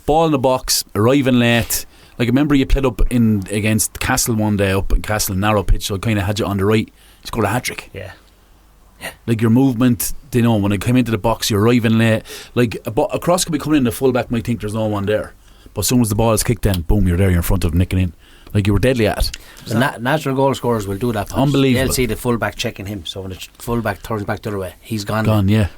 Ball in the box, arriving late. Like, I remember you played up against Castle one day, up in Castle, narrow pitch, so I kind of had you on the right. You scored a hat-trick. Yeah. Like, your movement, when I came into the box, you're arriving late. Like, a cross could be coming in, the full-back might think there's no one there. But as soon as the ball is kicked in, boom, you're there, you're in front of them, nicking in. Like, you were deadly at it. The natural goal scorers will do that. Podge. Unbelievable. They'll see the full-back checking him, so when the full-back turns back the other way, he's gone.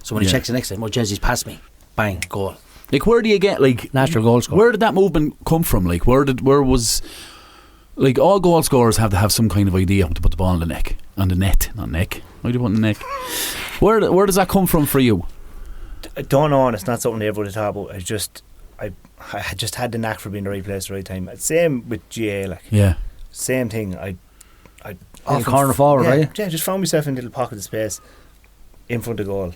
So when he checks the next time, Jesse's past me, bang, goal. Like, where do you get, like, natural goal scorer? Where did that movement come from? Like, where was, like, all goal scorers have to have some kind of idea how to put the ball in the neck, on the net, not neck. Why do you put in the neck? Where does that come from for you? I don't know, and it's not something they ever would have thought about. It's just, I just had the knack for being the right place at the right time. Same with GA, like. Yeah. Same thing. I corner forward, right? Yeah, just found myself in a little pocket of space in front of goal.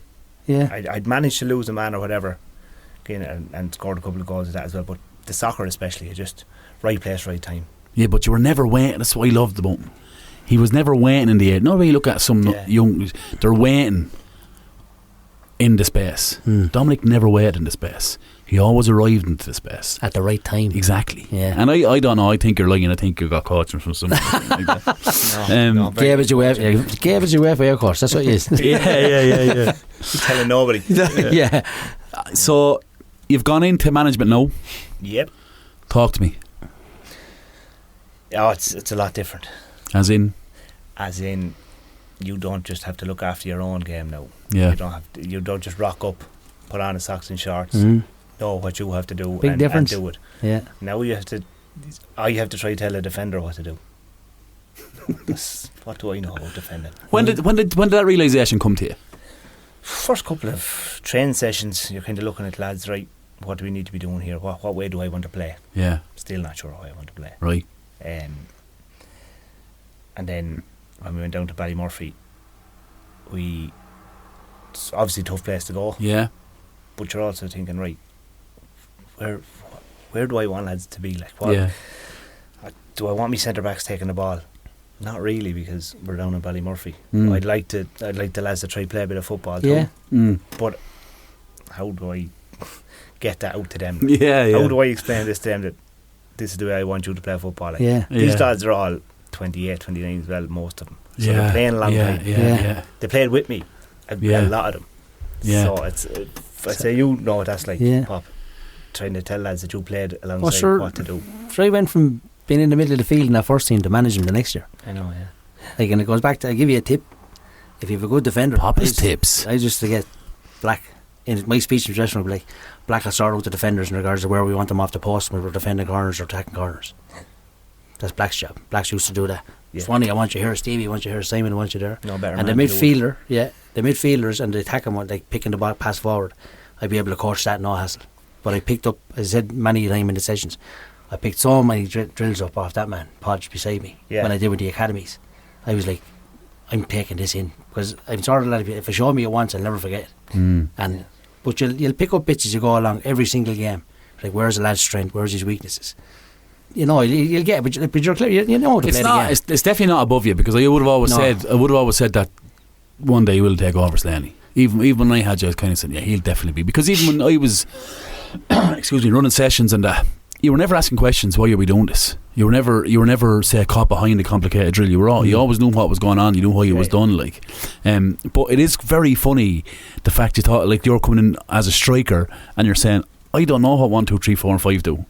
Yeah. I'd managed to lose a man or whatever, and scored a couple of goals of that as well. But the soccer especially, just right place, right time. Yeah, but you were never waiting. That's what I loved about him. He was never waiting in the air. No way you look at some young, they're waiting in the space. Dominic never waited in the space. He always arrived into the space at the right time. Exactly. Yeah. And I don't know. I think you're lying. I think you got coaching from something like that. Gave us your way, of course. That's what it is. Yeah. Telling nobody. Yeah. So you've gone into management now. Yep. Talk to me. Oh, it's a lot different. As in, you don't just have to look after your own game now. Yeah. You don't just rock up, put on the socks and shorts. Know what you have to do. Big difference. And do it. Yeah. Now you have to try to tell a defender what to do. What do I know about defending? When did that realisation come to you? First couple of training sessions, you're kind of looking at lads, right? What do we need to be doing here? What way do I want to play? Yeah. Still not sure how I want to play. Right. And then when we went down to Ballymurphy, it's obviously a tough place to go. Yeah. But you're also thinking, right, where do I want lads to be? Like, do I want me centre backs taking the ball? Not really, because we're down in Ballymurphy. I'd like the lads to try play a bit of football too. But how do I get that out to them? How do I explain this to them that this is the way I want you to play football? Like, these lads are all 28, 29 as well, most of them. So they're playing a long time. They played with me, a lot of them. So I'd say you know what that's like, Pop. Trying to tell lads that you played alongside what to do. So I went from being in the middle of the field in that first team to managing the next year. I know, yeah. Like, and it goes back to, I'll give you a tip. If you have a good defender, Papa's tips. I just to get Black in my speech in the dressing room, like, Black will start out the defenders in regards to where we want them off the post when we're defending corners or attacking corners. That's Black's job. Black's used to do that. Swanee, I want you here, Stevie, I want you here, Simon, I want you there. No better. And the midfielder, the midfielders and the attacking one, like picking the ball, pass forward, I'd be able to coach that, no hassle. But I picked up, as I said many times in the sessions, I picked so many drills up off that man, Podge, beside me, when I did with the academies. I was like, I'm taking this in, because I'm sort of like, if you show me it once, I'll never forget it. But you'll pick up bits as you go along every single game. Like, where's the lad's strength, where's his weaknesses? You know, you'll get it, but you're clear, you know to play the game. It's definitely not above you, because I would have always said that one day he will take over Slaney. Even when I had you, I was kind of saying, yeah, he'll definitely be. Because even when I was running sessions and that, you were never asking questions, why are we doing this? You were never say caught behind a complicated drill. You always knew what was going on, you knew why it was done, like. But it is very funny the fact you thought, like, you're coming in as a striker and you're saying, I don't know what 1, 2, 3, 4 and 5 do.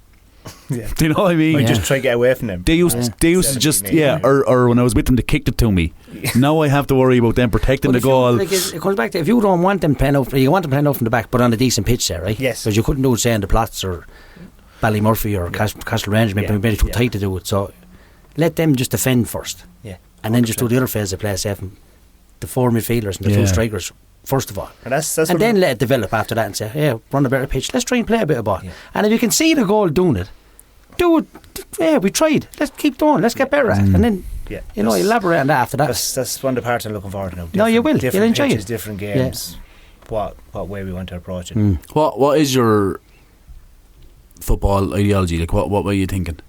Yeah. Do you know what I mean? I just try to get away from them. They used to just or when I was with them, they kicked it to me. Now I have to worry about them protecting the goal. It comes back to, if you don't want them playing out, you want them playing out from the back, but on a decent pitch there, right? Yes. Because you couldn't do it, say, in the Plots or Ballymurphy or Castle Range, maybe too tight to do it. So let them just defend first, and then just do the other phase of play, say, from the 4 midfielders and the 2 strikers. First of all, and then let it develop after that and say, yeah, run a better pitch, let's try and play a bit of ball. And if you can see the goal doing it, do it. Yeah, we tried, let's keep doing, let's get better at it. And then you elaborate on that after that. That's one of the parts I'm looking forward to now. No, you will, you'll enjoy pitches, it different games, what way we want to approach it. What is your football ideology? Like, what were you thinking?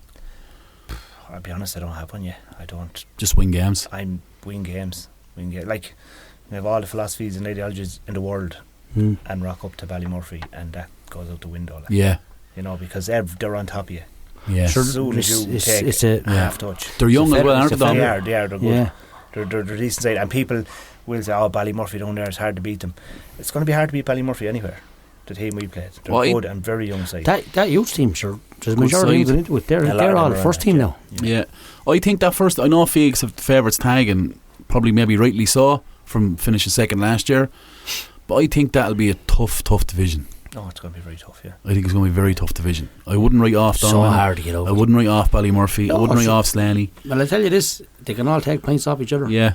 I'll be honest, I don't have one yet. I don't. Just win games. I'm win games. Like, we have all the philosophies and ideologies in the world and rock up to Ballymurphy and that goes out the window. Like, you know, because they're on top of you. Yeah. As soon as you take a half touch. They're young as well, aren't they? They're good. Yeah. They're decent side. And people will say, Ballymurphy down there, it's hard to beat them. It's going to be hard to beat Ballymurphy anywhere. The team we played. They're good and very young side. That youth team, sure. There's a majority of into it. They're all the first team now. Yeah. I think that first, I know Feegs have the favourites tag, and probably maybe rightly so, from finishing second last year, but I think that'll be a tough division. Oh, it's going to be very tough, yeah. I think it's going to be a very tough division. I wouldn't write off Donovan. So hard to get over. I wouldn't write off Ballymurphy. I wouldn't write off Slaney. Well, I'll tell you this, they can all take points off each other. Yeah.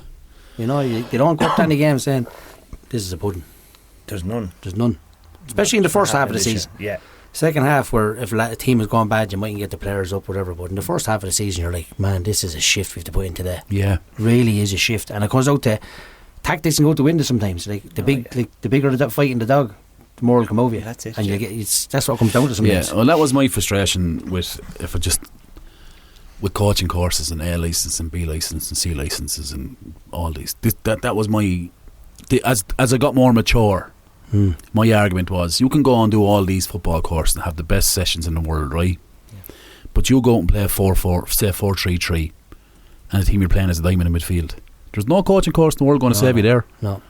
You know, you don't go up to any game saying, this is a pudding. There's none. Especially in the first half of the season. Yeah. Second half, where if a team is going bad, you mightn't get the players up, whatever. But in the first half of the season, you're like, man, this is a shift we have to put in today. Yeah, really is a shift, and it comes out to tactics and go to window sometimes. Like the bigger the fight in the dog, the more will come over you. That's it. And you get that's what it comes down to sometimes. Yeah, well, that was my frustration with with coaching courses and A license and B license and C licenses and all these. That was my as I got more mature. My argument was, you can go and do all these football courses and have the best sessions in the world, right? Yeah. But you go out and play 4-4, say 4-3-3, and the team you're playing is a diamond in midfield. There's no coaching course in the world going to save you there. No.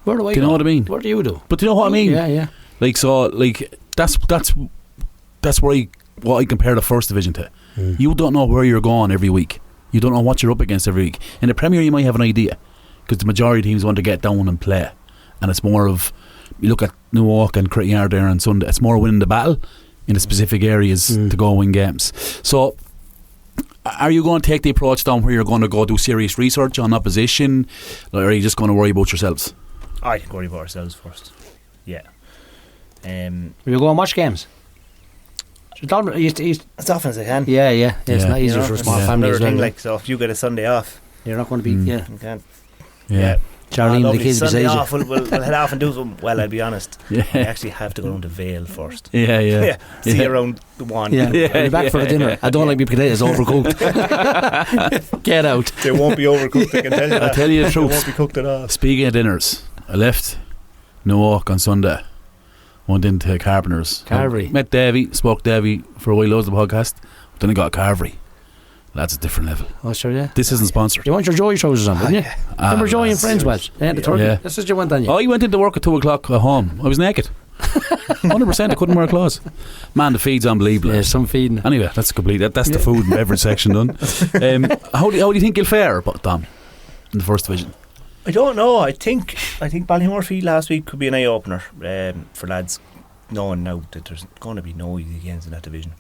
Where do I do you go? know what I mean? What do you do? But do you know what I mean? Yeah. Like, so, like, that's where what I compare the first division to. You don't know where you're going every week. You don't know what you're up against every week. In the Premier, you might have an idea, because the majority of teams want to get down and play, and it's more of, you look at Newark and Crittayard there on Sunday, it's more winning the battle in the specific areas to go and win games. So are you going to take the approach down where you're going to go do serious research on opposition, or are you just going to worry about yourselves? I think worry about ourselves first. Yeah. Will you go and watch games? As often as I can. Yeah. It's not easier for a small family as well. Like, so if you get a Sunday off, you're not going to be. You can't. Yeah. Charlene, the kids Sunday beside off, you. we'll head off and do something. Well, I'll be honest. Yeah. I actually have to go down to Vale first. Yeah. See you around the 1. Yeah. I'll be back for the dinner. I don't like my potatoes overcooked. Get out. They won't be overcooked, I can tell you that. I'll tell you the truth. They won't be cooked at all. Speaking of dinners, I left Newark on Sunday, went into Carpenter's. Carvery. Met Davey, spoke to Davey for a while, loads of the podcast. Then I got a Carvery. That's a different level. Oh, sure, yeah. This isn't sponsored. You want your Joey trousers on, didn't you? Remember Joey and Friends was? Yeah, the turkey. Yeah. That's what you went on, you. Oh, you went into work at 2 o'clock at home. I was naked. 100%. I couldn't wear clothes. Man, the feed's unbelievable. Yeah, some feeding. Anyway, that's complete. That's the food and beverage section done. How do you think you'll fare, Dom, in the first division? I don't know. I think Ballymurphy last week could be an eye opener for lads knowing now that there's going to be no easy games in that division.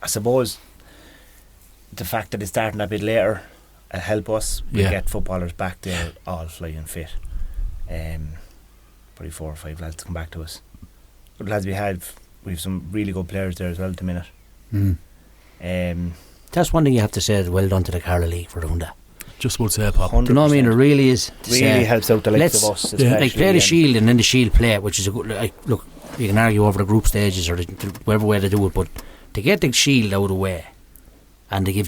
I suppose the fact that it's starting a bit later will help us get footballers back there all flying fit. Probably 4 or 5 lads to come back to us. Good lads we have some really good players there as well at the minute. That's one thing you have to say, well done to the Carlow League for doing that. Just would say, Pop. 100%. Do you know what I mean? It really is. Really helps out the likes of us. Like, play the Shield and then the Shield play, which is a good. Look, you can argue over the group stages or whatever way to do it, but to get the Shield out of the way and to give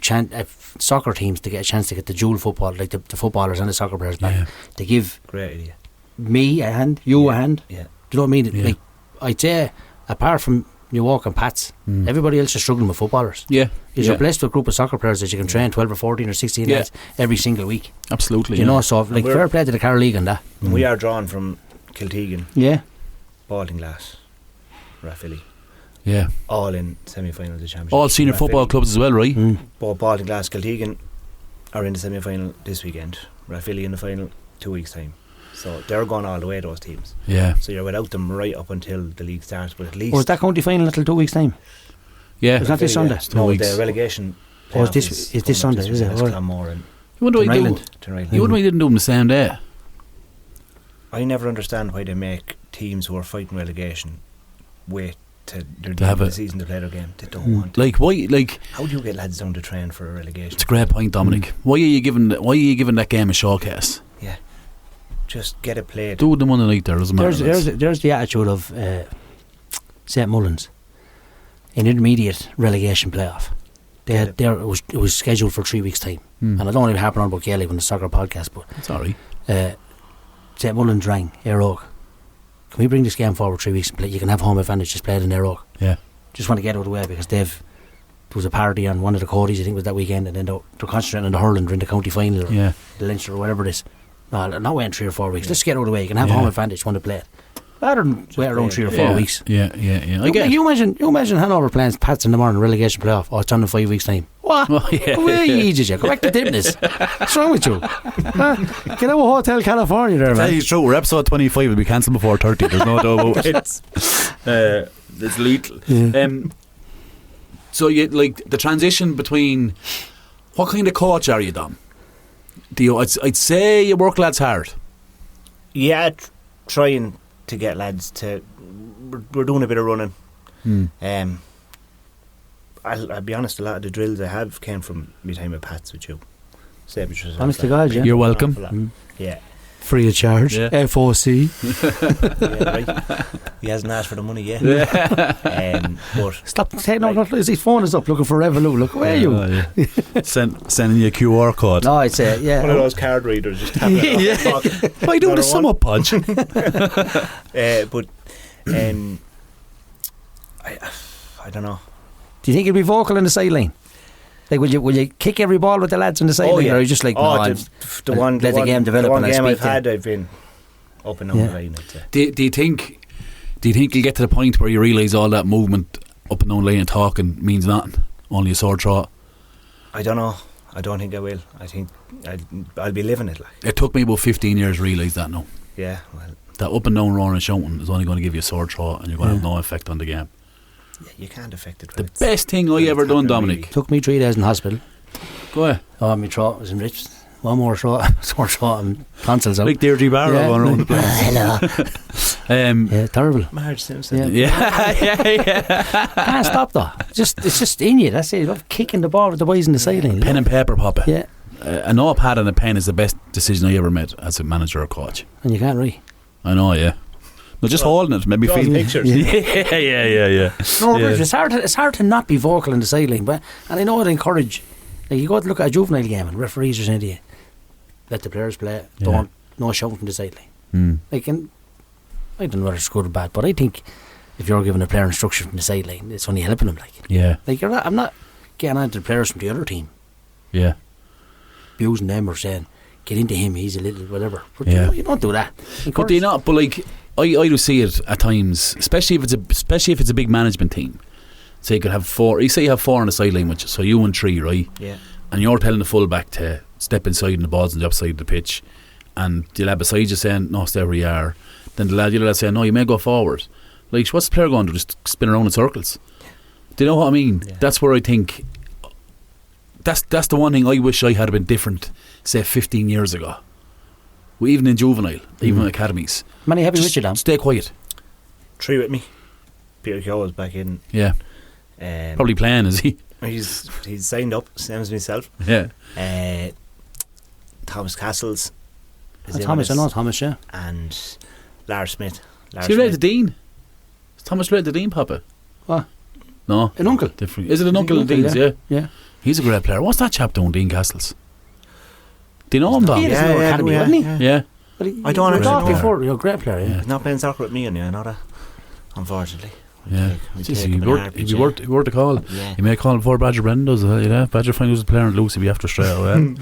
soccer teams to get a chance to get the dual football, like the footballers and the soccer players back, to give great idea. Me a hand, you a hand. Yeah. Do you know what I mean? Yeah. Like, I'd say, apart from Newark and Pats, everybody else is struggling with footballers. Yeah. You're blessed with a group of soccer players that you can train 12 or 14 or 16 lads every single week. Absolutely. You know, so like fair play to the Carlow League on that. We are drawn from Kiltegan, Baldinglass, Rathvilly. Yeah. All in semi-final of the championship. All senior football clubs as well, right? Both Baldinglass, Kiltegan are in the semi-final this weekend. Rathvilly in the final 2 weeks' time. So they're going all the way, those teams. Yeah. So you're without them right up until the league starts, but at least... Was that county final until 2 weeks' time? Yeah. It's not this Sunday? No, the relegation... Oh, it's this Sunday, is it? Clonmore and you wonder why you didn't do them the same day? I never understand why they make teams who are fighting relegation wait to have the season to play their game. They don't want to. Like, why? Like, how do you get lads down to train for a relegation? It's a great point, Dominic. Why are you giving that game a showcase? Yeah. Just get it played. Do them on the night there, doesn't matter. There's the attitude of St Mullins in intermediate relegation playoff. It was scheduled for 3 weeks' time. And I don't want to harp on about Gaelic on the soccer podcast, but sorry. St Mullins rang Air Oak. Can we bring this game forward 3 weeks and play? You can have home advantage, just play it in Air Oak. Yeah. Just want to get out of the way because there was a party on one of the Codys, I think it was that weekend, and then they're concentrating on the hurling during the county final or the Leinster or whatever it is. No, not waiting 3 or 4 weeks. Let's get out of the way. You can have home advantage, want to play it. Rather than wait around 3 or 4 weeks. Yeah. You imagine Hanover playing Pats in the morning, relegation playoff. Oh, it's on in 5 weeks' time. What? Where are you, idiot? Go back to Dimness. What's wrong with you? Get out of Hotel California there, man. It's true. We're episode 25 will be cancelled before 30. There's no doubt about it. It's lethal. So you like the transition between what kind of coach are you, Dom? I'd say you work lads hard. Yeah, trying to get lads to. We're doing a bit of running. I'll be honest, a lot of the drills I have came from my time at Pats with you. Honest to God, yeah. You're welcome. Yeah. Free of charge. Yeah. FOC. Yeah, right. He hasn't asked for the money yet. But Stop taking out. His phone is up looking for Revolut. Look, where are you? Sending you a QR code. No, I'd say, yeah. one of those card readers, just tap it off the pocket. Why do the sum up, Podge? But I don't know. Do you think you'll be vocal in the sideline? Like, will you kick every ball with the lads on the sideline, or are you just like, the game develop? The one and game I've speak had, I've been up and down the line. Do you think you'll get to the point where you realise all that movement up and down the line and talking means nothing, only a sore throat? I don't know. I don't think I will. I think I'll be living it. Like, it took me about 15 years to realise that now. Yeah, well, that up and down roaring and shouting is only going to give you a sore throat, and you're going to have no effect on the game. yeah, you can't affect it. The best thing I ever done, Dominic. Really. Took me 3 days in hospital. Go ahead. Oh, my throat was enriched. One more throat, sore throat and tonsils out. Like Deirdre Barrow going around the place. Hello. Yeah, terrible. Marge Simpson. Yeah. Can't stop though. It's just in you. That's it. You love kicking the ball with the boys in the sideline. Pen and paper, Papa. Yeah. An all pad and a pen is the best decision I ever made as a manager or coach. And you can't read. I know, yeah. No, just holding it, maybe feeling pictures. Yeah. No, Yeah. it's hard to not be vocal in the sideline, but and I know it encourage. Like, you go to look at a juvenile game and referees are saying to you, let the players play. Don't no shouting from the sideline. Like, and I don't know whether it's good or bad, but I think if you're giving a player instruction from the sideline, it's only helping them. Like you're not. I'm not getting on to the players from the other team. Yeah. Abusing them or saying, get into him, he's a little whatever. But Yeah. you don't do that. But do you not? But like, I do see it at times, especially if it's a big management team. So you could have 4. You say you have 4 on the sideline, which so you and 3, right? Yeah. And you're telling the fullback to step inside and the ball's on the upside of the pitch, and the lad beside you saying, no, stay where you are. Then the other lad saying, no, you may go forward. Like, what's the player going to do? Just spin around in circles? Do you know what I mean? Yeah. That's where I think that's the one thing I wish I had been different, say 15 years ago. Well, even in juvenile, even in academies. Many heavy Just with you, Dan. stay quiet. 3 with me. Peter Keogh was back in. Yeah. Probably playing, is he? He's signed up, same as myself. Yeah. Thomas Castles. Thomas, I know Thomas, yeah. And Lars Smith. Is he related to Dean? Is Thomas related to Dean, Papa? What? No. An uncle. Different. Is it an uncle of Dean's? Yeah. Yeah. He's a great player. What's that chap doing, Dean Castles? Do you know him, Dom? He had his own academy, wasn't he? Yeah. But I don't actually know. Before, you're a great player, yeah. He's not playing soccer with me, and I know that, unfortunately. Yeah. He'd be worth a call. Yeah. You may call him before Badger Brendan does it, yeah. Badger find who's a player and Lucy be after straight away.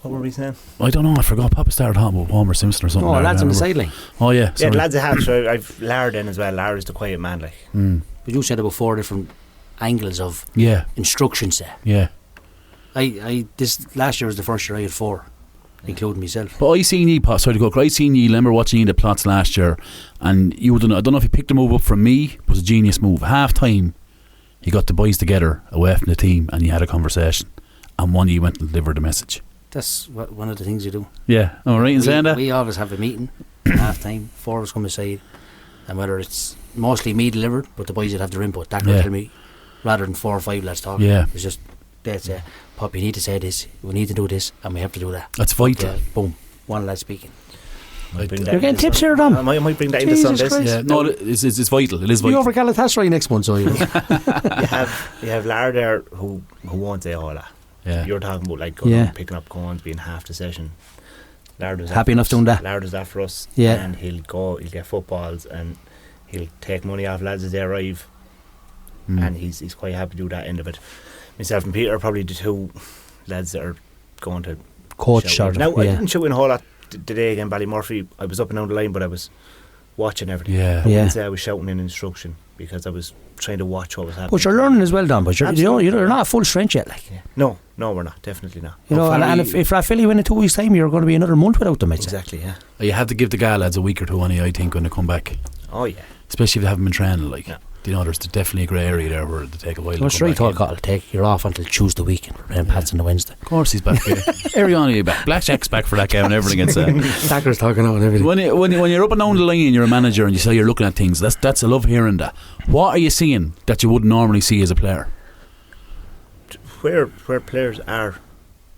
What were we saying? I don't know, I forgot. Papa started talking about Homer Simpson or something. Oh, there, lads I on the remember. sideline. Oh yeah. Yeah, Sorry. the lads I have. So I've Lara in as well. Lara's the quiet man, like. But you said about 4 different angles of Yeah. instructions there. Yeah. This last year was the first year I had 4, including myself. But I seen you, sorry to go, I seen you, I remember watching you in the plots last year, and you I don't know if you picked the move up from me, it was a genius move. Half time, you got the boys together away from the team and you had a conversation, and one of you went and delivered the message. That's one of the things you do. Yeah, am I right in saying that? We always have a meeting at half time, 4 of us come aside, and whether it's mostly me delivered, but the boys would have their input, that will tell me, rather than 4 or 5 lads talking. Yeah. It's just, they'd say, Pop, you need to say this, we need to do this, and we have to do that. That's vital. Yeah, boom, one lad speaking. You're You're getting tips here, Dom. I might bring that into Jesus Sundays. Christ. Yeah, no, it's vital. It is vital. You over Galatasaray next month, so you You have Lara there who won't say all that. Yeah. You're talking about like going out, picking up cones, being half the session. Lara does happy enough doing that. Lara does that for us. Yeah. And he'll get footballs and he'll take money off lads as they arrive. And he's quite happy to do that end of it. Myself and Peter are probably the 2 lads that are going to Coach shout. sort of. Now I didn't shoot in a whole lot today again, Ballymurphy. I was up and down the line, but I was watching everything. Yeah. I wouldn't say I was shouting in instruction because I was trying to watch what was happening. But you're learning as well, Dom. But you're not at full strength yet, like. Yeah. No, we're not. Definitely not. You know, and if Rathvilly win in 2 weeks' time, you're going to be another month without them. I'd say. Exactly. Yeah. You have to give the guy lads a week or 2 I think when they come back. Oh yeah. Especially if they haven't been training, like. Yeah. You know, there's definitely a grey area there where they take a while. Well, straight talk, I'll take you're off until Tuesday weekend. We're playing Pats on the Wednesday. Of course he's back. Ariana back. Blackjack's back for that game and everything. Tacker's talking out and everything. When you're up and down the line and you're a manager and you say you're looking at things, that's I love hearing that. What are you seeing that you wouldn't normally see as a player? Where players are,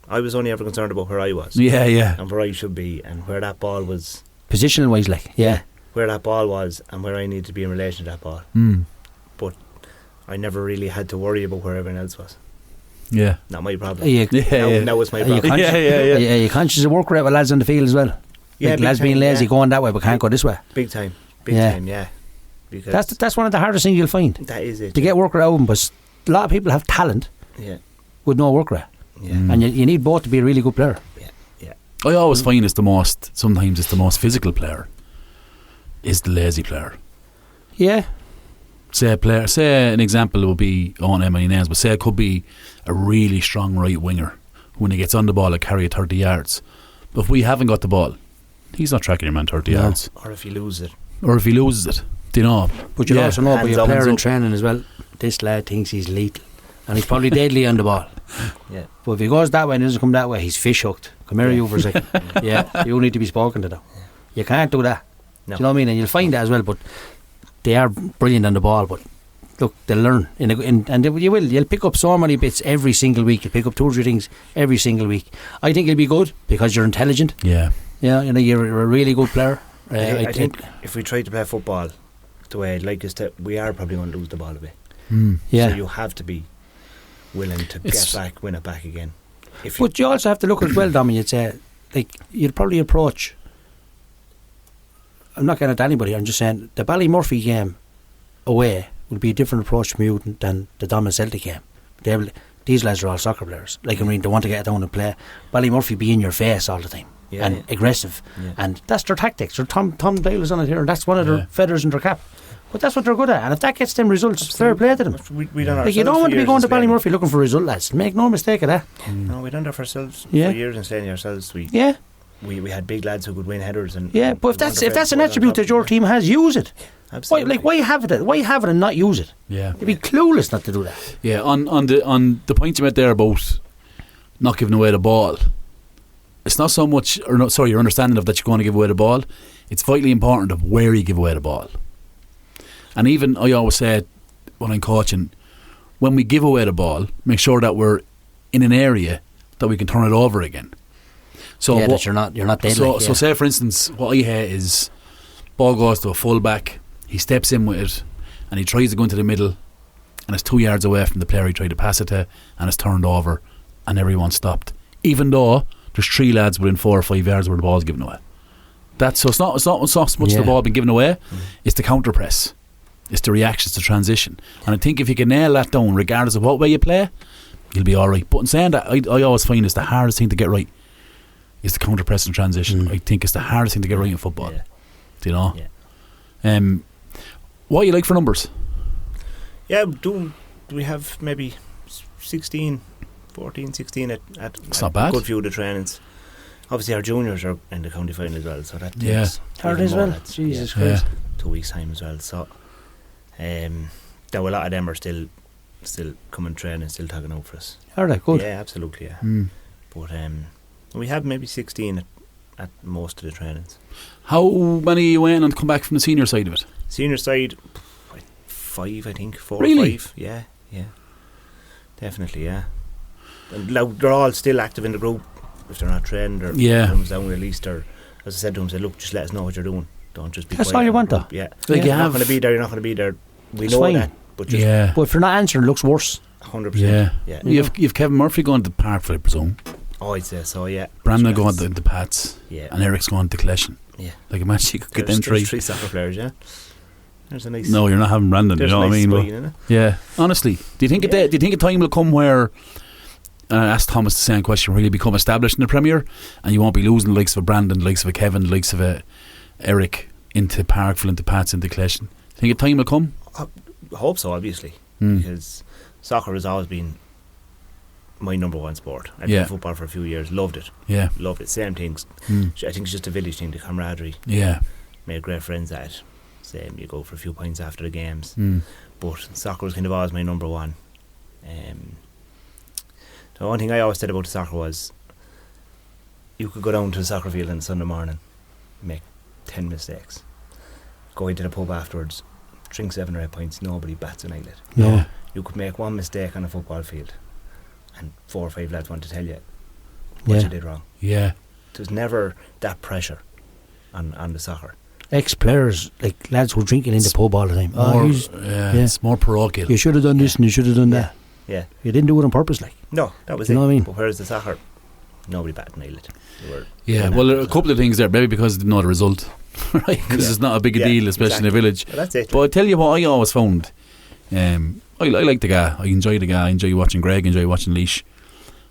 I was only ever concerned about where I was. Yeah. And where I should be, and where that ball was. Positional wise, like, yeah. Where that ball was and where I needed to be in relation to that ball. But I never really had to worry about where everyone else was. Yeah. Not my problem. Now it's my problem. Are you conscious of work rate with lads on the field as well? Yeah, like lads being lazy, going that way but can't go this way. Big time, yeah. Because that's one of the hardest things you'll find. That is it. To get work rate out of them, but a lot of people have talent with no work rate. Yeah. And you need both to be a really good player. Yeah. I always find sometimes it's the most physical player is the lazy player. Yeah. Say an example would be, I won't name any names, but say it could be a really strong right winger. When he gets on the ball, he'll carry it 30 yards. But if we haven't got the ball, he's not tracking your man 30 yards. Or if he loses it. Do you know? But you also know about your player in training as well. This lad thinks he's lethal. And he's probably deadly on the ball. Yeah. But if he goes that way and doesn't come that way, he's fish hooked. Slaney Rovers, like, you need to be spoken to though. You can't do that. No. Do you know what I mean? And you'll find that as well. But they are brilliant on the ball. But look, they'll learn. You'll pick up so many bits every single week. You'll pick up 2 or 3 things every single week. I think it'll be good because you're intelligent. Yeah. Yeah, you're a really good player. I think if we try to play football the way I'd like us to, we are probably going to lose the ball a bit. Yeah. So you have to be willing to get back, win it back again. But you also have to look as well, Dom, and you'd say, like, you'd probably approach, I'm not getting at anybody, I'm just saying the Ballymurphy game away would be a different approach from you than the Dom and Celtic game. These lads are all soccer players. Like, I mean, they want to get down and play. Ballymurphy be in your face all the time and aggressive. Yeah. And that's their tactics. Tom Dale is on it here, and that's one of their feathers in their cap. But that's what they're good at, and if that gets them results, fair play to them. We done like, you don't want to be going to Ballymurphy looking for a result, lads. Make no mistake of that. No, we done that for ourselves for years and Slaney ourselves. We had big lads who could win headers and but if that's an attribute that your team has, use it. Absolutely. Why have it and not use it? Yeah, you'd be clueless not to do that. Yeah, on the point you made there about not giving away the ball, it's not so much your understanding of that you're going to give away the ball. It's vitally important of where you give away the ball. And even I always say when I'm coaching, when we give away the ball, make sure that we're in an area that we can turn it over again. So that you're not dead. So say for instance, what I hate is ball goes to a full back, he steps in with it, and he tries to go into the middle, and it's 2 yards away from the player he tried to pass it to, and it's turned over, and everyone stopped. Even though there's 3 lads within 4 or 5 yards where the ball's given away. It's not so much the ball being given away, it's the counter press. It's the reactions to transition. And I think if you can nail that down, regardless of what way you play, you'll be alright. But in saying that, I always find it's the hardest thing to get right is the counter press and transition. I think it's the hardest thing to get right in football. Do you know? Yeah. What do you like for numbers? Yeah, do we have maybe 14, 16 at it's not bad. A good few of the trainings. Obviously our juniors are in the county final as well, so that hard as well. Jesus Christ. 2 weeks time as well. So though a lot of them are still coming training, still tagging out for us. Are they good? Yeah, absolutely. Yeah. But we have maybe 16 at most of the trainings. How many are you in and come back from the senior side of it? Senior side, 5, I think, 4 really? or 5. Yeah, definitely. Yeah, and they're all still active in the group. If they're not trained or comes down released, or as I said to them, look, just let us know what you're doing. Don't just be. That's all you want, though. Yeah, like you're not going to be there. You're not going to be there. We know fine. that, but just but if you're not answering, it looks worse. 100%. Yeah. You've Kevin Murphy going to the park, I presume. Oh, I'd say so. Yeah. Brandon going to the Pats. Yeah. And Eric's going to Collection. Yeah. Like imagine you could get them 3. 3 soccer players. Yeah. There's a nice. No, you're not having Brandon. You know what I mean? Spine, yeah. Honestly, do you think a time will come where? And I asked Thomas the same question. Will you become established in the Premier, and you won't be losing the likes of a Brandon, the likes of a Kevin, the likes of a Eric into Parkville, into Pats, into Collection? Think a time will come? I hope so, obviously, because soccer has always been my number one sport. I played football for a few years, loved it. Yeah, loved it. Same things. I think it's just a village thing, the camaraderie. Yeah, made great friends at it. Same, you go for a few pints after the games. But soccer was kind of always my number one. The one thing I always said about the soccer was, you could go down to the soccer field on Sunday morning, make 10 mistakes, go into the pub afterwards, drink 7 or 8 pints, nobody bats an eyelid. Yeah. You could make one mistake on a football field and 4 or 5 lads want to tell you what you did wrong. Yeah. There's never that pressure on the soccer. Ex-players, like lads who are drinking in the pub all the time. It's more parochial. You should have done this and you should have done that. Yeah. You didn't do it on purpose, like. No, that was You it. know what I mean? But whereas the soccer, nobody batted an eyelid. Well, a couple of things there. Maybe because they didn't know the result, right? Because it's not a big a deal, especially in a village. Well, that's it. But I tell you what, I always found, I like the guy. I enjoy the guy. I enjoy watching Greg. I enjoy watching Leash.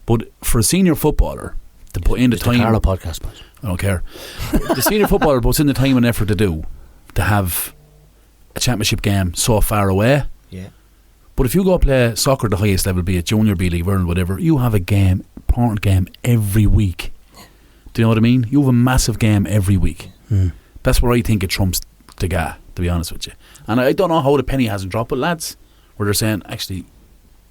But for a senior footballer to put in the time, Carlo podcast, but I don't care. The senior footballer puts in the time and effort to have a championship game so far away. Yeah. But if you go play soccer at the highest level, be it junior, B League, World, whatever, you have a game, important game every week. Do you know what I mean? You have a massive game every week. That's where I think it trumps the guy, to be honest with you. And I don't know how the penny hasn't dropped, but lads, where they're saying, actually,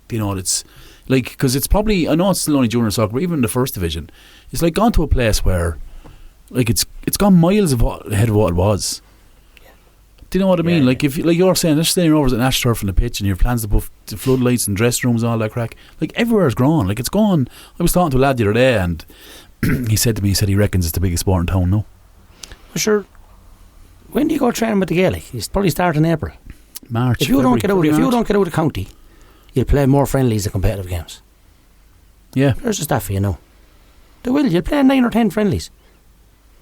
you know, it's like, because it's probably, I know it's still only junior soccer, but even in the first division, it's like gone to a place where, like, it's gone miles ahead of what it was. Do you know what I mean? Like, if like you're saying, there's Slaney Rovers at Ash Turf in the pitch, and your plans to put the floodlights and dressing rooms and all that crack. Like, everywhere's grown. Like, it's gone. I was talking to a lad the other day, and he said to me, he reckons it's the biggest sport in town. No, well, sure. When do you go training with the Gaelic? You probably start in April, March. If you don't get out of the county, you'll play more friendlies than competitive games. Yeah, there's the stuff for you know. They will. You'll play 9 or 10 friendlies.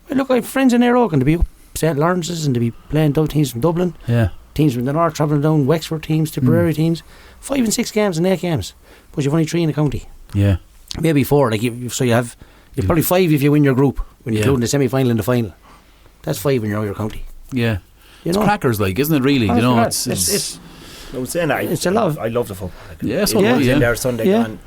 Well, look, I have friends in Air Oak, and to be up St. Lawrence's, and to be playing teams from Dublin. Yeah. Teams from the north travelling down, Wexford teams, Tipperary teams. 5 and 6 games and 8 games, but you've only 3 in the county. Yeah, maybe 4. Like you've probably 5 if you win your group when you're including the semi-final and the final. That's 5 in your county. Yeah, you it's know? crackers, like, isn't it? Really, you know, it's I was saying that it's a love. I love the football. Like, yeah, so I was in there Sunday and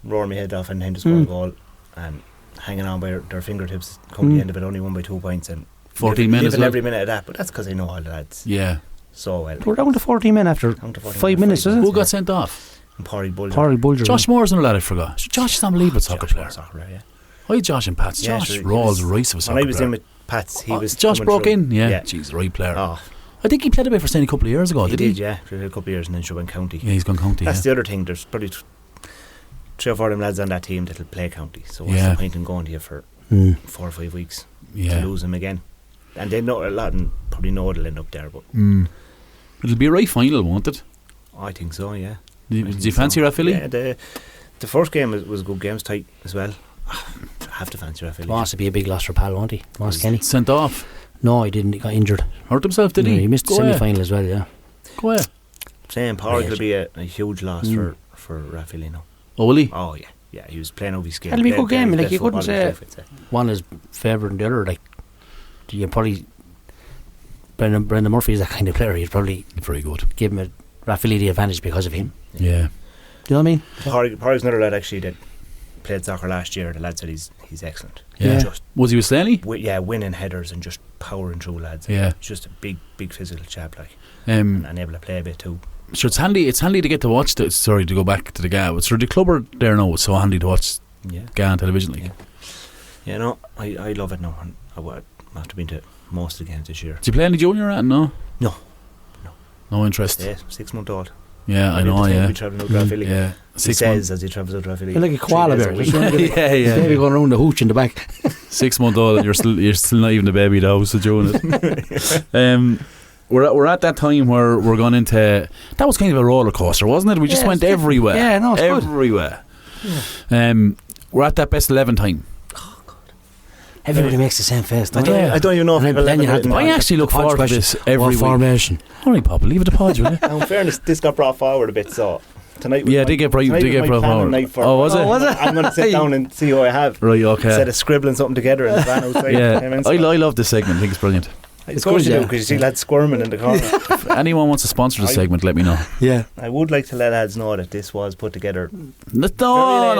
roaring my head off and then to score a goal and hanging on by their fingertips. Come to the end of it, only won by 2 points and 14 minutes. Every minute of that, but that's because I know all the lads. Yeah. So well. We're down to 14 men after 5 minutes, isn't it? Who got sent off? And Pádraig Bulger. Josh Moore's another lad I forgot. Josh is unbelievable soccer player. Yeah. Hi, Josh and Pats. Josh Rolls Royce of a soccer player. When I was in with Pats, he was. Josh broke in. Yeah. Jeez, right player. Oh. I think he played a bit for Slaney a couple of years ago. He did, yeah. For a couple of years and then went county. Yeah, he's gone county. That's the other thing. There's probably 3 or 4 of them lads on that team that'll play county. So what's the point in going to you for 4 or 5 weeks to lose them again? And they know a lot and probably know it'll end up there. But it'll be a right final, won't it? I think so, yeah. Did you fancy Rathvilly? Yeah, the first game was good. Games tight as well. I have to fancy Rathvilly. Wants to be a big loss for Pal, won't he? Kenny sent off? No, he didn't. He got injured. Hurt himself, did he? He missed the semi-final as well, yeah. Go ahead. Saying Pádraig will be a huge loss for Rathvilly now. Oh, will he? Oh, yeah. Yeah, he was playing over his game. That'll be a good game. Like, you couldn't say one is favoured than the other. Like, you probably... Brendan Murphy is that kind of player. You'd probably... Very good. Give him a Rathvilly the advantage because of him. Yeah. Do you know what I mean? Pádraig's another lad actually that played soccer last year. The lad said he's excellent. Yeah. Was he with Slaney? Winning headers and just powering through lads. Yeah. Just a big physical chap, like. And able to play a bit too. Sure, it's handy to get to watch to go back to the GA. But sure, the club are there now. It's so handy to watch GA on television. Like. Yeah, no, I love it now. And I have to be into most of the games this year. Do you play any junior at? No. No interest. Yeah, 6-month-old. Yeah, I know. Yeah. We travel out to Rathvilly. Yeah. He says as he travels out to Rathvilly. You're like a koala bear. Yeah. Baby going around the hooch in the back. 6-month-old, and you're still not even the baby at the house doing it. We're at that time where we're going into. That was kind of a roller coaster, wasn't it? We just went everywhere. Yeah, no, it's everywhere. Yeah. We're at that best 11 time. Everybody makes the same face. I don't even know if I actually look forward to this every week. Formation. Alright, Papa, leave it to Podge, will you? Now, in fairness, this got brought forward a bit, so tonight. Yeah, they get brought forward. Was it? I'm going to sit down and see who I have. Right, okay. Instead of scribbling something together in the van outside. Yeah, I love this segment. I think it's brilliant. It's good to do because you see lads squirming in the corner. If anyone wants to sponsor the segment, let me know. Yeah, I would like to let lads know that this was put together. No disclaimer,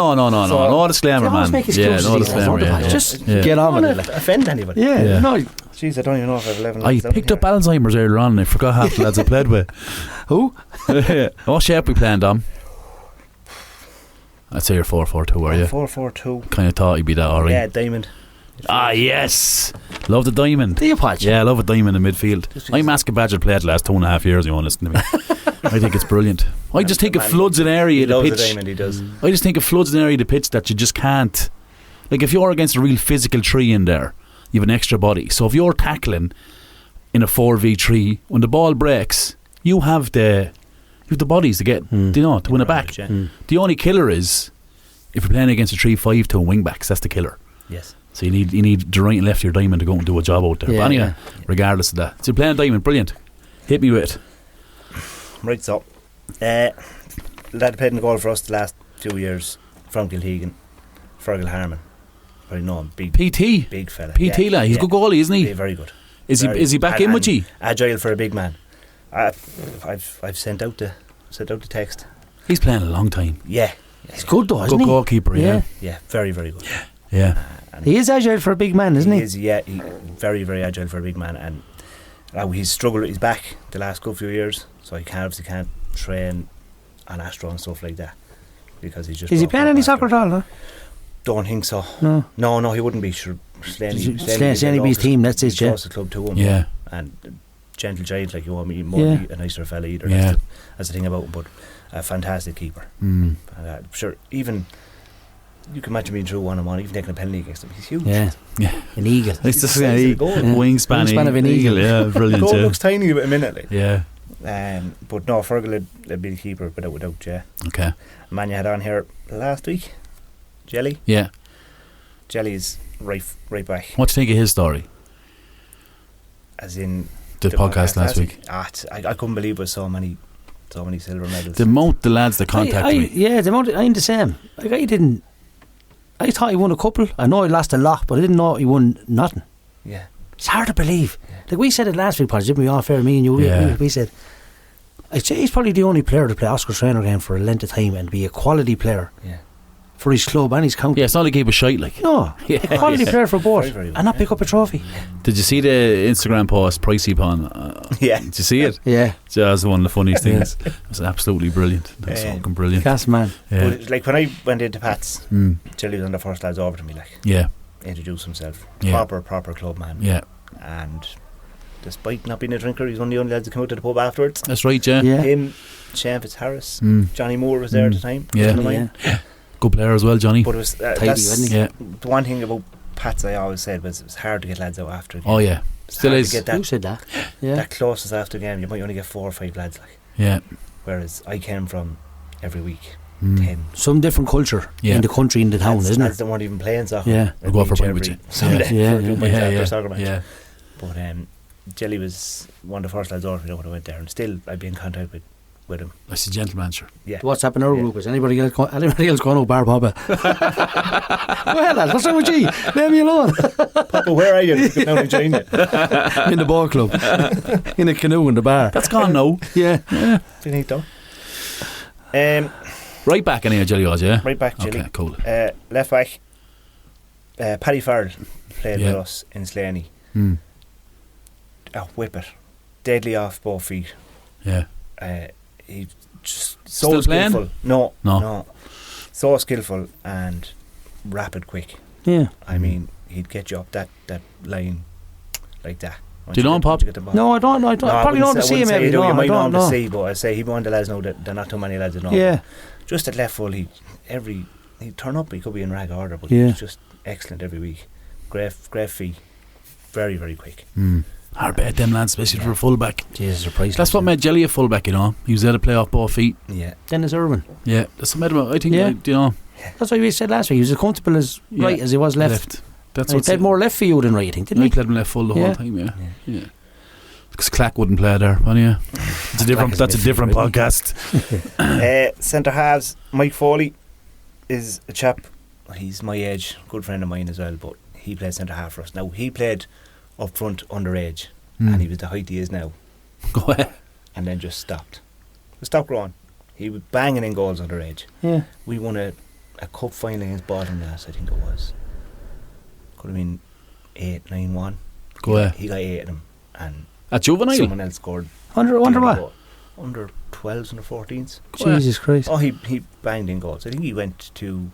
man. Yeah, no disclaimer. Yeah. Just get on with it. Offend anybody. Yeah. No, Jeez, I don't even know if I've 11 I lads picked down up Alzheimer's earlier on and I forgot half the lads I played with. Who? What shape we playing, Dom? I'd say you're 4-4-2, are you? 4-4-2. Kind of thought you'd be that, alright. Yeah, diamond. Ah, yes. Love the diamond. Do you, Podge? Yeah, I love a diamond in midfield. I'm asking Badger played the last 2.5 years, you want to listen to me. I think it's brilliant. I just think it floods an area of the He loves pitch. the diamond, he does. I just think it floods an area of the pitch that you just can't. Like, if you're against a real physical tree in there, you have an extra body. So if you're tackling in a 4v3, when the ball breaks, you have the bodies to get, to win it back. Yeah. The only killer is if you're playing against a 3-5-2 wing backs. That's the killer. Yes. So you need the right and left of your diamond to go and do a job out there. Yeah, But anyway, regardless of that, so you're playing diamond, brilliant. Hit me with it. Right, so lad played in the goal for us the last few years from Kilhegan, Fergal Harmon. Very known, big PT, big fella. PT lad, he's a good goalie, isn't he? Yeah, very good. Is he back in with you? Agile for a big man. I've sent out the text. He's playing a long time. Yeah, He's good though, isn't Good he? goalkeeper, yeah. yeah, very very good. Yeah. And He is agile for a big man, isn't he? Is, yeah, very very agile for a big man, and he's struggled with his back the last good few years, so he obviously can't train on Astro and stuff like that because he's just. Is he playing any soccer at all? Huh? Don't think so. No, he wouldn't be. Sure, Slaney B's team, that's his job. The club to him. Yeah. And gentle giant, like you want me more be a nicer fella either. Yeah. That's the thing about him, but a fantastic keeper. Mm. And, sure, even you can imagine being through 1-on-1, even taking a penalty against him. He's huge. Yeah. An eagle. It's the Wingspan of an eagle. Yeah, The brilliant. goal Yeah. looks tiny a minute, like. Yeah. But no, Fergal would be the keeper without yeah. Okay. Man you had on here last week, Jelly. Yeah. Jelly's right back. What do you think of his story? As in The podcast last week. I couldn't believe it was so many silver medals. The amount the lads that contacted me. Yeah, the amount. I'm the same. Like I thought he won a couple. I know he lost a lot, but I didn't know he won nothing. Yeah. It's hard to believe. Like we said it last week, Podge, didn't we? All fair, me and you. Yeah. We said, I'd say he's probably the only player to play Oscar Traynor game for a length of time and be a quality player. Yeah. For his club and his county. Yeah, it's not like he was shite, like. No, a quality player for both, Very, very good. and not pick up a trophy. Did you see the Instagram post, Pricey Pon? Yeah. Did you see it? Yeah, That's one of the funniest things. It was absolutely brilliant. That's fucking brilliant. class man. Yeah. But like when I went into Pat's, Jelly was on the first lads over to me, like Yeah. introduced himself. Yeah. Proper club man. Yeah. And despite not being a drinker, he's one of the only lads that came out to the pub afterwards. That's right, yeah. Yeah, Him, Shane Fitzharris, Johnny Moore was there at the time. Yeah. friend of mine. Good player as well, Johnny. But it was Tidy, that's wasn't he? Yeah. the one thing about Pat's I always said was it was hard to get lads out after a game. Oh, yeah. It's Still hard is. to get Who said that? Yeah, that closest after a game. You might only get 4 or 5 lads, like. Yeah. Whereas I came from every week 10. 10. some different culture Yeah. in the country, in the town, Lads, isn't lads it? that weren't even playing soccer. Yeah. I'll go for a pint with every you. Sunday Yeah, for a few yeah, pints after yeah. a soccer match. Yeah. But Jelly was one of the first lads over when I went there, and still I'd be in contact with him. That's a gentleman, sure. Yeah. What's happened in our group? Is anybody else going out bar Papa? Well, lads, what's wrong with you? Leave me alone. Papa, where are you? Now I'm joining you. In the ball club, in a canoe in the bar. That's gone now. Yeah. Finito. Right back in here, Jelly was, yeah? Right back, Jelly. Okay, cool. Left back, Paddy Farrell played Yeah. with us in Slaney. A whippet. Deadly off both feet. Yeah. He just Still so playing? skillful. No. So skillful and rapid quick. Yeah. I mean, he'd get you up that line like that. Do you know him, Pop? No, I don't know. I probably know him to see him maybe. You No, I might know don't him to know. see, but I say he'd be one of the lads know that there are not too many lads that know. Yeah. Just at left full, he'd turn up. He could be in rag order, but Yeah. he's just excellent every week. Great feet, very very quick. Hard bet them lads, especially for a fullback. Jesus, surprise. That's what made Jelly a fullback, you know. He was there to play off both feet. Yeah. Dennis Irwin. Yeah, that's what made him. I think, Yeah. you know. That's what we said last week. He was as comfortable as right as he was left. That's He what played more left for you than right, I think, didn't I he? played him left full the whole Yeah. time, yeah. Because Clack wouldn't play there, but yeah. It's a different. That's a different podcast. Centre halves. Mike Foley is a chap. He's my age, good friend of mine as well. But he played centre half for us. Now he played up front underage, and he was the height he is now. Go ahead. And then just stopped. He stopped growing. He was banging in goals underage. Yeah. We won a cup final against Bottom last, I think it was. Could have been 8-9-1. Go ahead. He got 8 of them, and At juvenile? someone else scored. Under what? Under 12s and 14s. Jesus Christ. Oh, he banged in goals. I think he went to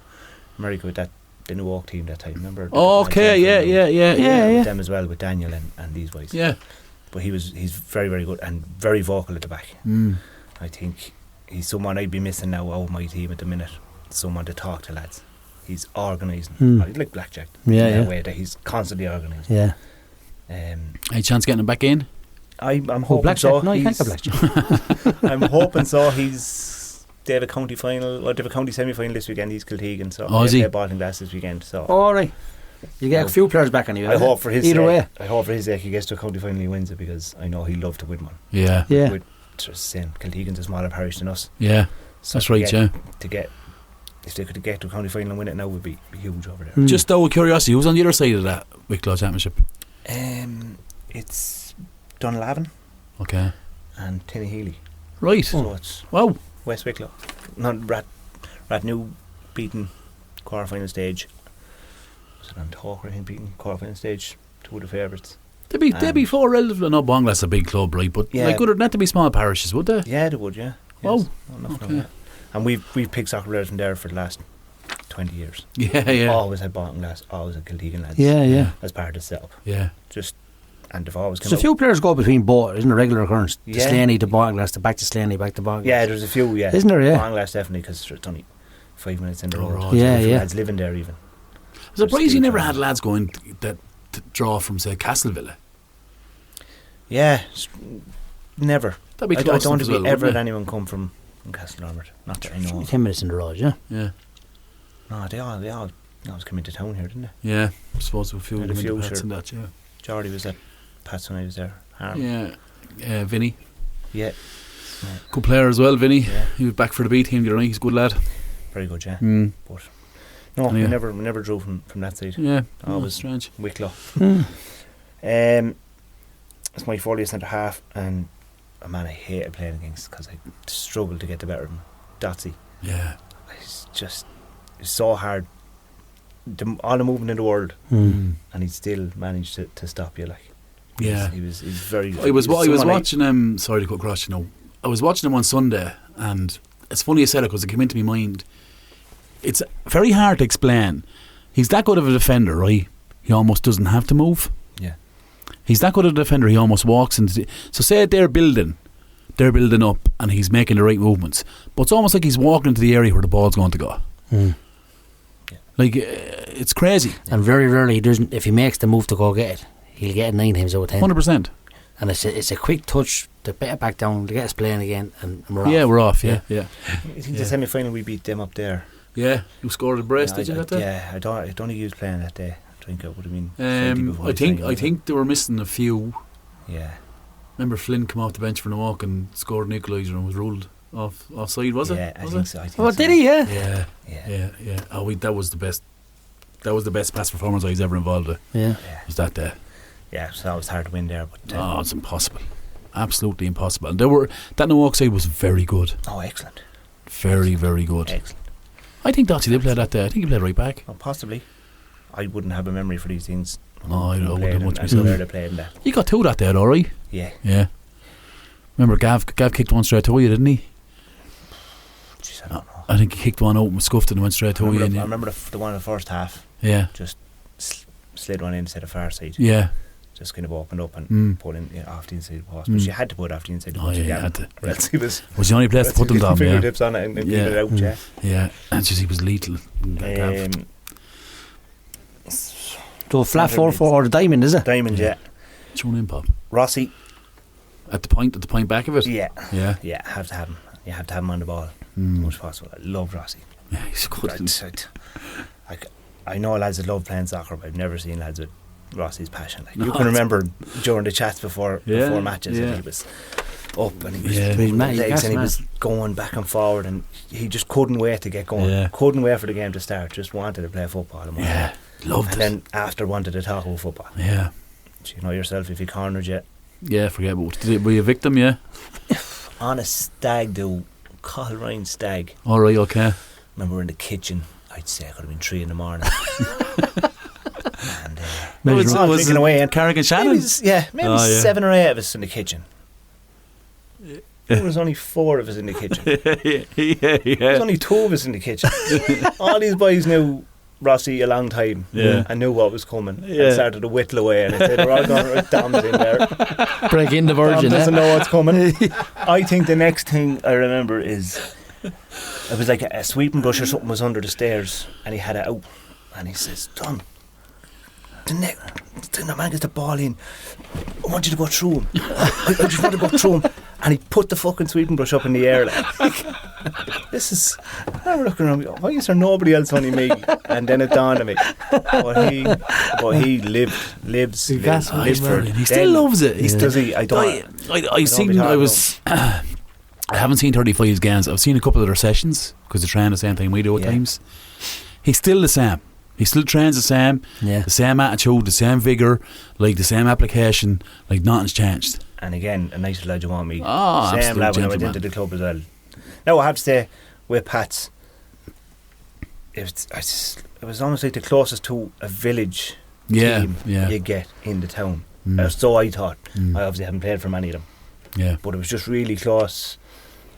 America with the New York team that time. Remember? Oh, okay, yeah. With them as well, with Daniel and these boys. Yeah. But he's very, very good and very vocal at the back. I think he's someone I'd be missing now out of my team at the minute. Someone to talk to lads. He's organising. He's like Blackjack. In that way that he's constantly organising. Yeah. Any chance getting him back in? I'm hoping so. No, you can't go Blackjack. I'm hoping so. They have a county final, or they have a county semi-final this weekend. He's Kiltegan, so they play Baltinglass this weekend. So, all right, you get a few players back anyway. I hope for his either way. I hope for his sake he gets to a county final, he wins it, because I know he'd love to win one. Yeah. With saying Kiltegan's a smaller parish than us. Yeah, so that's right. If they could get to a county final and win it now, would be huge over there. Just out of curiosity, who's on the other side of that Wicklow Championship? It's Dunlavin. Okay. And Tinnahealy. Right. So it's West Wicklow. Not Ratnew beaten quarter-final stage. Was it on Talker, I think, beaten quarter-final stage? Two of the favourites. They'd be four relatively. No, Bonglass a big club, right? But like, would it not to be small parishes, would they? Yeah, they would, yeah. Yes. Okay. And we've picked soccer players from there for the last 20 years. Yeah. Always had Baltinglass, always had Kiltegan lads. Yeah. As part of the setup. Yeah. And they've always come So a few players go between both, isn't a regular occurrence? Yeah. To Slaney, to Baltinglass, to back to Slaney, back to Baltinglass. Yeah, there's a few, yeah. Isn't there, yeah? Baltinglass definitely, because it's only 5 minutes in the road. Yeah. Lads living there even. I'm surprised you never had lads going to draw from, say, Castleville. Yeah, never. That'd be I close don't think well, we ever had anyone come from Castle Armoured. Not that I know. 10 minutes in the road, yeah? Yeah. No, they all always come into town here, didn't they? Yeah, I suppose a few Had of a them few, Pats sure. and that, yeah. Geordie was at Pats when I was there. Harm. Yeah. Vinny. Yeah. Good player as well, Vinny. Yeah. He was back for the B team the other night. He's a good lad. Very good, yeah. But no, Yeah. we never drove from that side. Yeah. Always strange. Wicklow. It's my 40th centre half, and a man I hated playing against because I struggled to get the better of him. Dotsy. Yeah. It's so hard. All the movement in the world, and he still managed to stop you. Like, he was very. I was watching him. Sorry to cut across. I was watching him on Sunday, and it's funny you said it because it came into my mind. It's very hard to explain. He's that good of a defender, right? He almost doesn't have to move. Yeah. He's that good of a defender. He almost walks into. So say they're building up, and he's making the right movements. But it's almost like he's walking into the area where the ball's going to go. Like, it's crazy. And very rarely he doesn't. If he makes the move to go get it, he'll get it 9 times out of 10. 100%. And it's a quick touch to get it back down, to get us playing again, and we're off. Yeah, we're off. Yeah. I think the semi-final we beat them up there. Yeah, you scored a brace, did you that day? Yeah, I don't think he was playing that day. I think it would have been. I think they were missing a few. Yeah. Remember Flynn came off the bench for the walk and scored an equaliser and was ruled offside, was it? Yeah, I think so. Oh, did he? Yeah. Oh, that was the best. That was the best pass performance I was ever involved with. Yeah. Was that day? Yeah, so it was hard to win there, but it's impossible. Absolutely impossible. And that no walk side was very good. Oh, excellent. Very, very good. Excellent. I think Dotsy did play that day. I think he played right back. Oh, possibly. I wouldn't have a memory for these things. No, I wouldn't have much myself. myself. They played in that. He got 2 that day, all right. Yeah. Remember Gav kicked one straight to you, didn't he? Jeez, I don't know. I think he kicked one out and scuffed it and went straight to you. I remember the one in the first half. Yeah. Just slid one into the far side. Yeah. Just kind of opened up and put in off the inside post. But you had to put it off the inside post. You had to. Or else he was the only place to put them down. Fingertips on it and get it out. Yeah. And just he was lethal. So flat 4-4 or the diamond, is it? Diamond, yeah. Tune in, Pop. Rossi. At the point back of it? Yeah. Yeah. Have to have him. You have to have him on the ball as much as possible. I love Rossi. Yeah, he's good. I know lads that love playing soccer, but I've never seen lads with Rossi's passion. Like, you can remember during the chats before matches, and he was up and he was moving legs and he was going back and forward, and he just couldn't wait to get going. Couldn't wait for the game to start. Just wanted to play football. And loved it. And then after wanted to talk about football. Yeah. So you know yourself, if he cornered you. Yeah, forget about it. Were you a victim? Yeah. On a stag do, Coleraine stag. All right, okay. Remember in the kitchen, I'd say it could have been 3 in the morning. And drinking away. And Carrick and Shannon? maybe 7 or 8 of us in the kitchen. There was only 4 of us in the kitchen. There was only 2 of us in the kitchen. All these boys knew Rossi a long time and knew what was coming and started to whittle away, and I said, we're all going to Dom's in there. Break in the virgin. Dom doesn't know what's coming. I think the next thing I remember is it was like a sweeping brush or something was under the stairs, and he had it out, and he says, Dom, the man gets the ball in, I want you to go through him. I just want to go through him. And he put the fucking sweeping brush up in the air like this is. I'm looking around. Why is there nobody else only me? And then it dawned on me. But he lives for it. He still loves it. Does he? I haven't seen 35's games. I've seen a couple of their sessions because they train the same time we do at times. He's still the same. He still trains the same. Yeah. The same attitude, the same vigour, like the same application. Like nothing's changed. And again, a nice lad you want me. Oh, same lad when I went into the club as well. Now I have to say, with Pats, it was almost like the closest to a village team you get in the town. So I thought. I obviously haven't played for many of them. Yeah. But it was just really close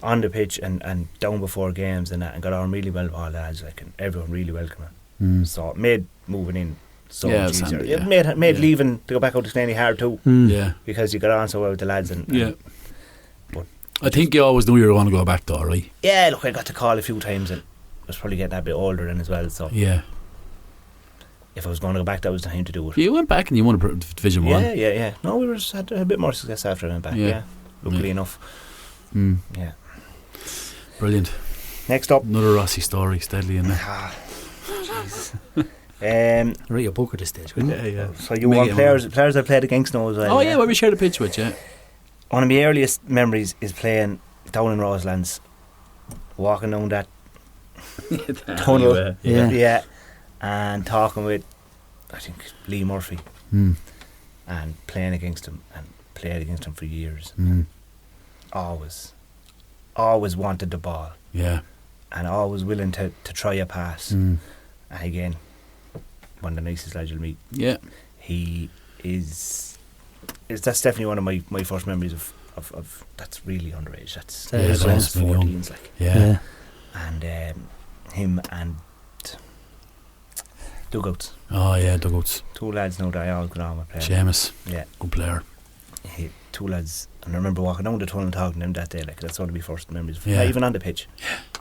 on the pitch and down before games and that, and got on really well with all lads, like, and everyone really welcoming. So it made moving in so much easier. It made leaving to go back out to Slaney hard too. Because you got on so well with the lads and but I think you always knew you were going to go back though, right? Yeah, look, I got to call a few times and I was probably getting a bit older then as well, so if I was going to go back, that was the time to do it. You went back and you won Division 1. Yeah. No, we had a bit more success after I went back, luckily enough. Yeah. Brilliant. Next up, another Rossi story, steadily in there. Write your book at this stage, wouldn't you? Yeah. So you want players I played against now as well? Well, we shared a pitch with you. One of my earliest memories is playing down in Roselands, walking down that tunnel, and talking with, I think, Lee Murphy, and playing against him, and played against him for years. Always wanted the ball. Yeah. And always willing to try a pass. And again, one of the nicest lads you'll meet. Yeah. He is that's definitely one of my first memories of that's really underage. That's 14s, like. Yeah. And him and Dugouts. Oh yeah, Dugouts. 2 lads now that I always got on with playing. Seamus. Yeah. Good player. 2 lads, and I remember walking down the tunnel and talking to them that day, like, that's one of my first memories. Not even on the pitch.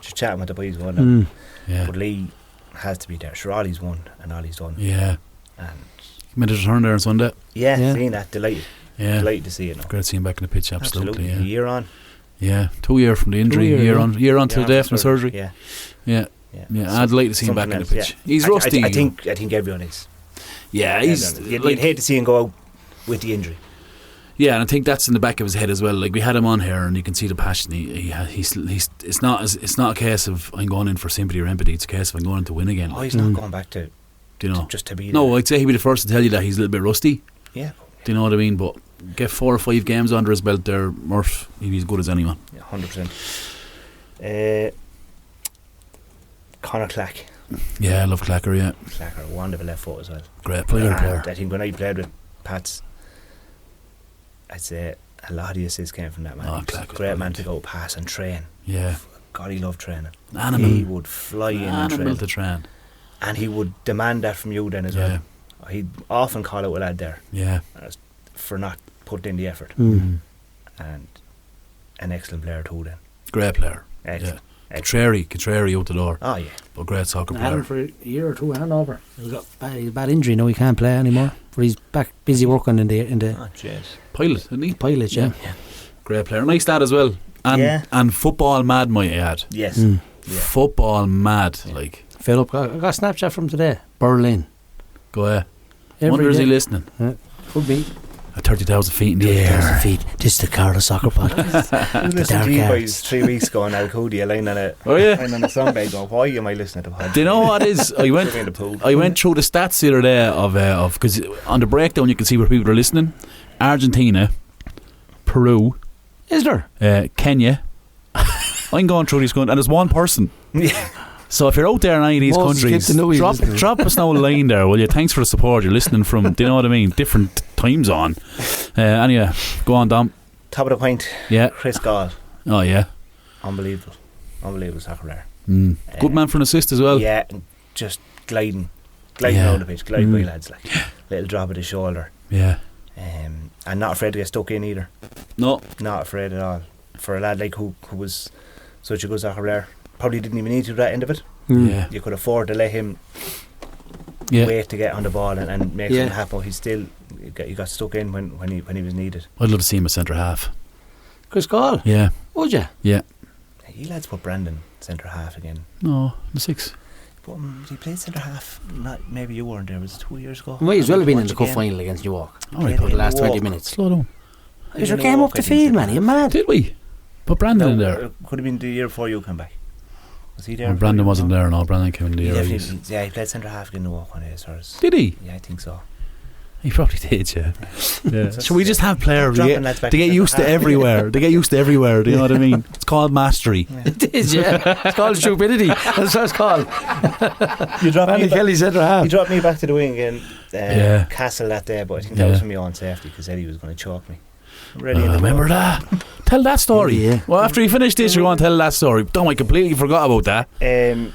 Just chatting with the boys going down. But Lee has to be there. Sure, Ollie's won and Ollie's done. Yeah. And he made a return there on Sunday. Yeah. Seeing that, delighted. Yeah. Delighted to see it now. Great to see him back in the pitch, absolutely. A year on. Yeah. 2 years from the injury, year on to the day from the surgery. Yeah. I'd like to see him back in the pitch. He's rusty. I think everyone is. Yeah, you'd hate to see him go out with the injury. Yeah, and I think that's in the back of his head as well. Like, we had him on here, and you can see the passion. He's it's not a case of I'm going in for sympathy or empathy. It's a case of I'm going in to win again. He's not going back to, just to be there. No, I'd say he'd be the first to tell you that he's a little bit rusty. Yeah. Do you know what I mean? But get 4 or 5 games under his belt there, Murph, he'd be as good as anyone. Yeah, 100%. Connor Clack. Yeah, I love Clacker. Yeah, Clacker, wonderful left foot as well. Great player. I think when I played with Pats, I'd say a lot of the assists came from that man. Great man to go pass and train. Yeah. God, he loved training. Animal. He would fly in and train. And he would demand that from you then as well. He'd often call out a lad there. Yeah. For not putting in the effort. And an excellent player too then. Great player. Excellent. Contrary out the door. Oh yeah. But great soccer player. Had him for a year or 2 handover. He's got bad injury now, he can't play anymore. But he's back busy working in the pilot, isn't he? Pilot, yeah. Great player. Nice lad as well. And football mad, might I add. Yes. Football mad, like. Philip, I got a Snapchat from today. Berlin. Go ahead. Wonder is he listening? Could be. At 30,000 feet in the air. 30,000 feet. Just the Carlo Soccer Podcast. I was listening to you boys 3 weeks ago on Al Cody, lying on a sunbed going, why am I listening to the podcast? Do you know what it is? I went through the stats the other day of because on the breakdown you can see where people are listening. Argentina, Peru, is there? Kenya. I'm going through these and there's one person. Yeah. So if you're out there in any of these countries, drop us now a line there, will you? Thanks for the support. You're listening from, do you know what I mean? Different time zone. Anyway, go on, Dom. Top of the point. Yeah. Chris Gall. Oh, yeah. Unbelievable soccer player. Good man for an assist as well. Yeah, just gliding around the pitch, gliding by lads, like little drop of the shoulder. Yeah. And not afraid to get stuck in either. No. Not afraid at all. For a lad like who was such a good soccer player, probably didn't even need to do that end of it. Yeah. You could afford to let him wait to get on the ball and make something happen. He got stuck in when he was needed. I'd love to see him at centre half. Chris Gall? Yeah. Would you? Yeah. He lads put Brandon centre half again. No, the 6. But he played centre half. Maybe you weren't there. Was it 2 years ago? Might as well have been in the cup final against Newark. Alright, for the last 20 minutes. Slow down. There's a game up the field, man. Are you mad? Did we? Put Brandon in there. Could have been the year before you came back. Was he there? Oh, Brandon wasn't there. No, Brandon came in the year. He played centre half again in Newark one day. Did he? Yeah, I think so. He probably did, yeah. Should we just have players to get used to everywhere? They get used to everywhere. Do you know what I mean? It's called mastery. Yeah. It is, yeah. It's called stupidity. That's what it's called. You dropped me Kelly centre half. He dropped me back to the wing again, Castle that day, but I think that was for my own safety because Eddie was going to choke me. Remember that? Tell that story. Yeah. Well, after you finish this, you want to tell that story. Don't, I completely forgot about that.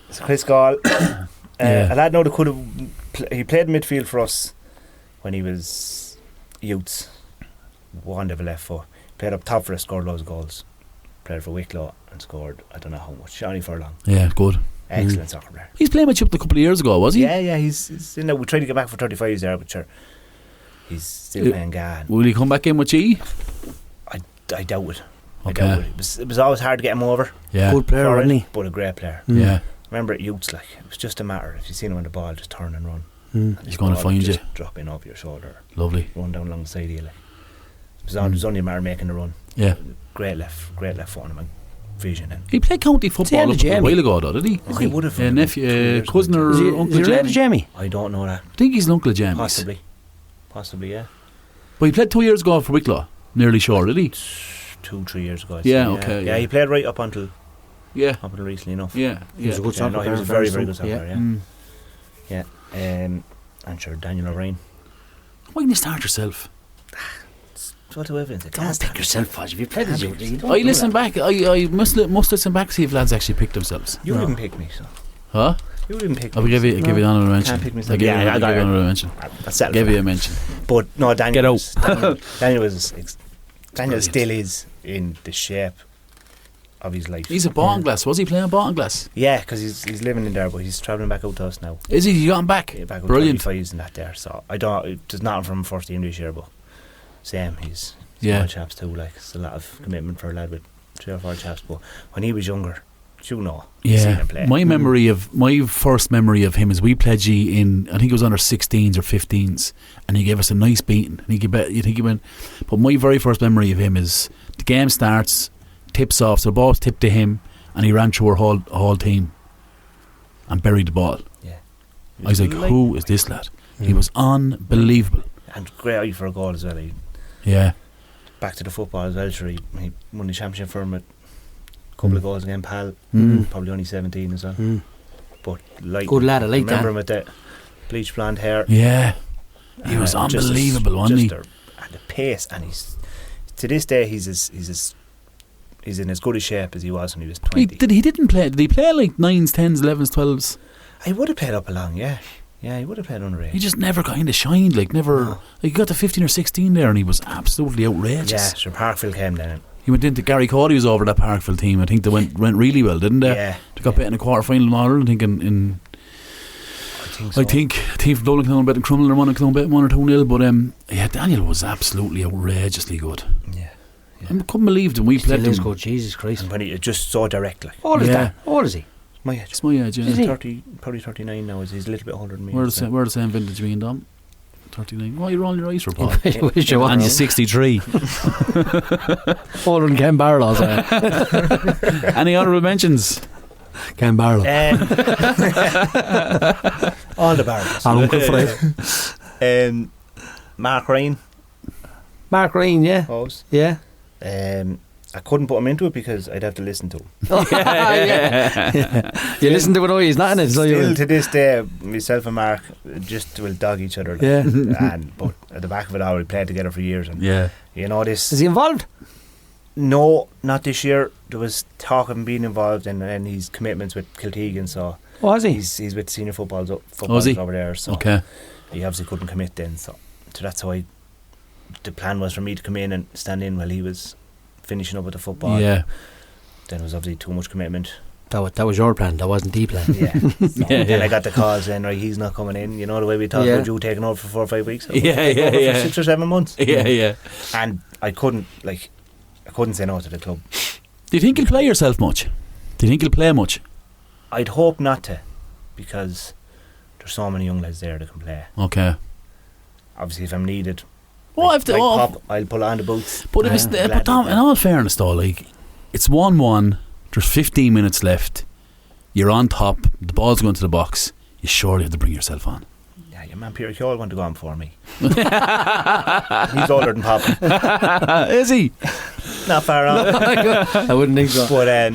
So Chris Gall, a lad know that could have. He played midfield for us when he was youths. Wonderful left foot. Played up top for us, scored loads of goals. Played for Wicklow and scored I don't know how much. Johnny Furlong. Yeah, good. Excellent soccer player. He's playing with you a couple of years ago, was he? Yeah. He's in there. We tried to get back for 35s there, but sure, he's still playing GA. Will he come back in with you? I doubt it. Okay. It was always hard to get him over. Yeah. Good player, wasn't he? But a great player. Yeah. Remember at youths, like it was just a matter if you seen him on the ball, just turn and run. He's going to find you. Drop in over your shoulder. Lovely. Run down along the side of you. Like. It was only a matter of making the run. Yeah. Great left foot on him. Vision. He played county football a while ago, though, did he? He would have. Nephew, cousin or uncle Jamie? Is he related to Jamie? I don't know that. I think he's an uncle of Jamie's. Possibly, yeah. But he played 2 years ago for Wicklow. Nearly sure, did he? 2-3 years ago. Yeah, okay. Yeah, he played right up until recently enough. Yeah. He was a good soccer player. He was a very, very good soccer player, yeah. And sure, Daniel O'Brien. Why didn't you start yourself? What do evidence? Don't pick yourself, Podge. If you played as you I listen back. I must listen back to see if lads actually picked themselves. You didn't pick me, so. Huh? You didn't pick me. I'll give you an honourable mention. Can't pick me. I'll give you an honourable mention. Give you a mention. But no, Daniel. Get out. Daniel still is in the shape of his life. He's a Bottinglass. Was he playing Bottinglass? Yeah, because he's living in there, but he's travelling back out to us now. Is he? You got him back? Yeah, back Brilliant. 35s and that there. So there's nothing from first team this year, but same. He's small chaps too. Like it's a lot of commitment for a lad with 3 or 4 chaps. But when he was younger, you know, seen him play. My first memory of him is we played G in, I think it was under 16s or 15s, and he gave us a nice beating. And you think he went. But my very first memory of him is the game starts, tips off, so the ball's tipped to him, and he ran through our whole team and buried the ball. Yeah, I was like, who is this lad? He was unbelievable. And great eye for a goal as well. Back to the football as well. Sure, he won the championship for him. Couple of goals against Pal, probably only 17 as well. But like, good lad, I like remember that. him with the bleach blonde hair. Yeah, he was unbelievable, wasn't he? And the pace, and he's to this day he's in as good a shape as he was when he was 20. Did he play like 9s, 10s, 11s, 12s? He would have played up along, yeah, he would have played underage. He just never kind of shined, like he got to 15 or 16 there, and he was absolutely outrageous. Yeah, sure. Parkville came down. He went into Gary Cody was over that Parkville team. I think they went really well, didn't they? Yeah. They got beat in the quarter final in Ireland. I think a team from Dublin came beat in Crumlin or one came beat 1 or 2-0. But Daniel was absolutely outrageously good. Yeah. I couldn't believe that we played him. Good, Jesus Christ! And when he just so direct, like. What is that? What is he? My age. It's my age. Yeah. Is he? 30, probably 39 now. He's a little bit older than me. We're the same vintage, me and Dom. 39. Why are you rolling your eyes for, Paul? And you're 63. Older than Ken Barlow. Any honourable mentions? Ken Barlow. All the Barlows. Uncle Fred. Mark Ryan. Mark Ryan, yeah. Always. Yeah. I couldn't put him into it because I'd have to listen to him. You listen to it, he's not in it. So Still to this day, myself and Mark just will dog each other. But at the back of it all, we played together for years. And you know this. Is he involved? No, not this year. There was talk of him being involved in his commitments with Kiltegan. So is he? He's with senior footballers he? over there. So he obviously couldn't commit then. So that's how the plan was for me to come in and stand in while he was finishing up with the football. Yeah. Then it was obviously too much commitment. That was your plan. That wasn't the plan. Yeah. Then I got the calls saying, right, he's not coming in. You know the way we talked about you taking over for 4 or 5 weeks. For 6 or 7 months. Yeah. And I couldn't say no to the club. Do you think you'll play yourself much? Do you think you'll play much? I'd hope not to, because there's so many young lads there that can play. Okay. Obviously, if I'm needed, Well, Pop, I'll pull on the boots. But but Tom, in all fairness though, like, it's 1-1, there's 15 minutes left, you're on top, the ball's going to the box, you surely have to bring yourself on. Yeah, your man Peter Kjol want to go on for me. He's older than Pop. Is he? Not far off. I wouldn't think so. But I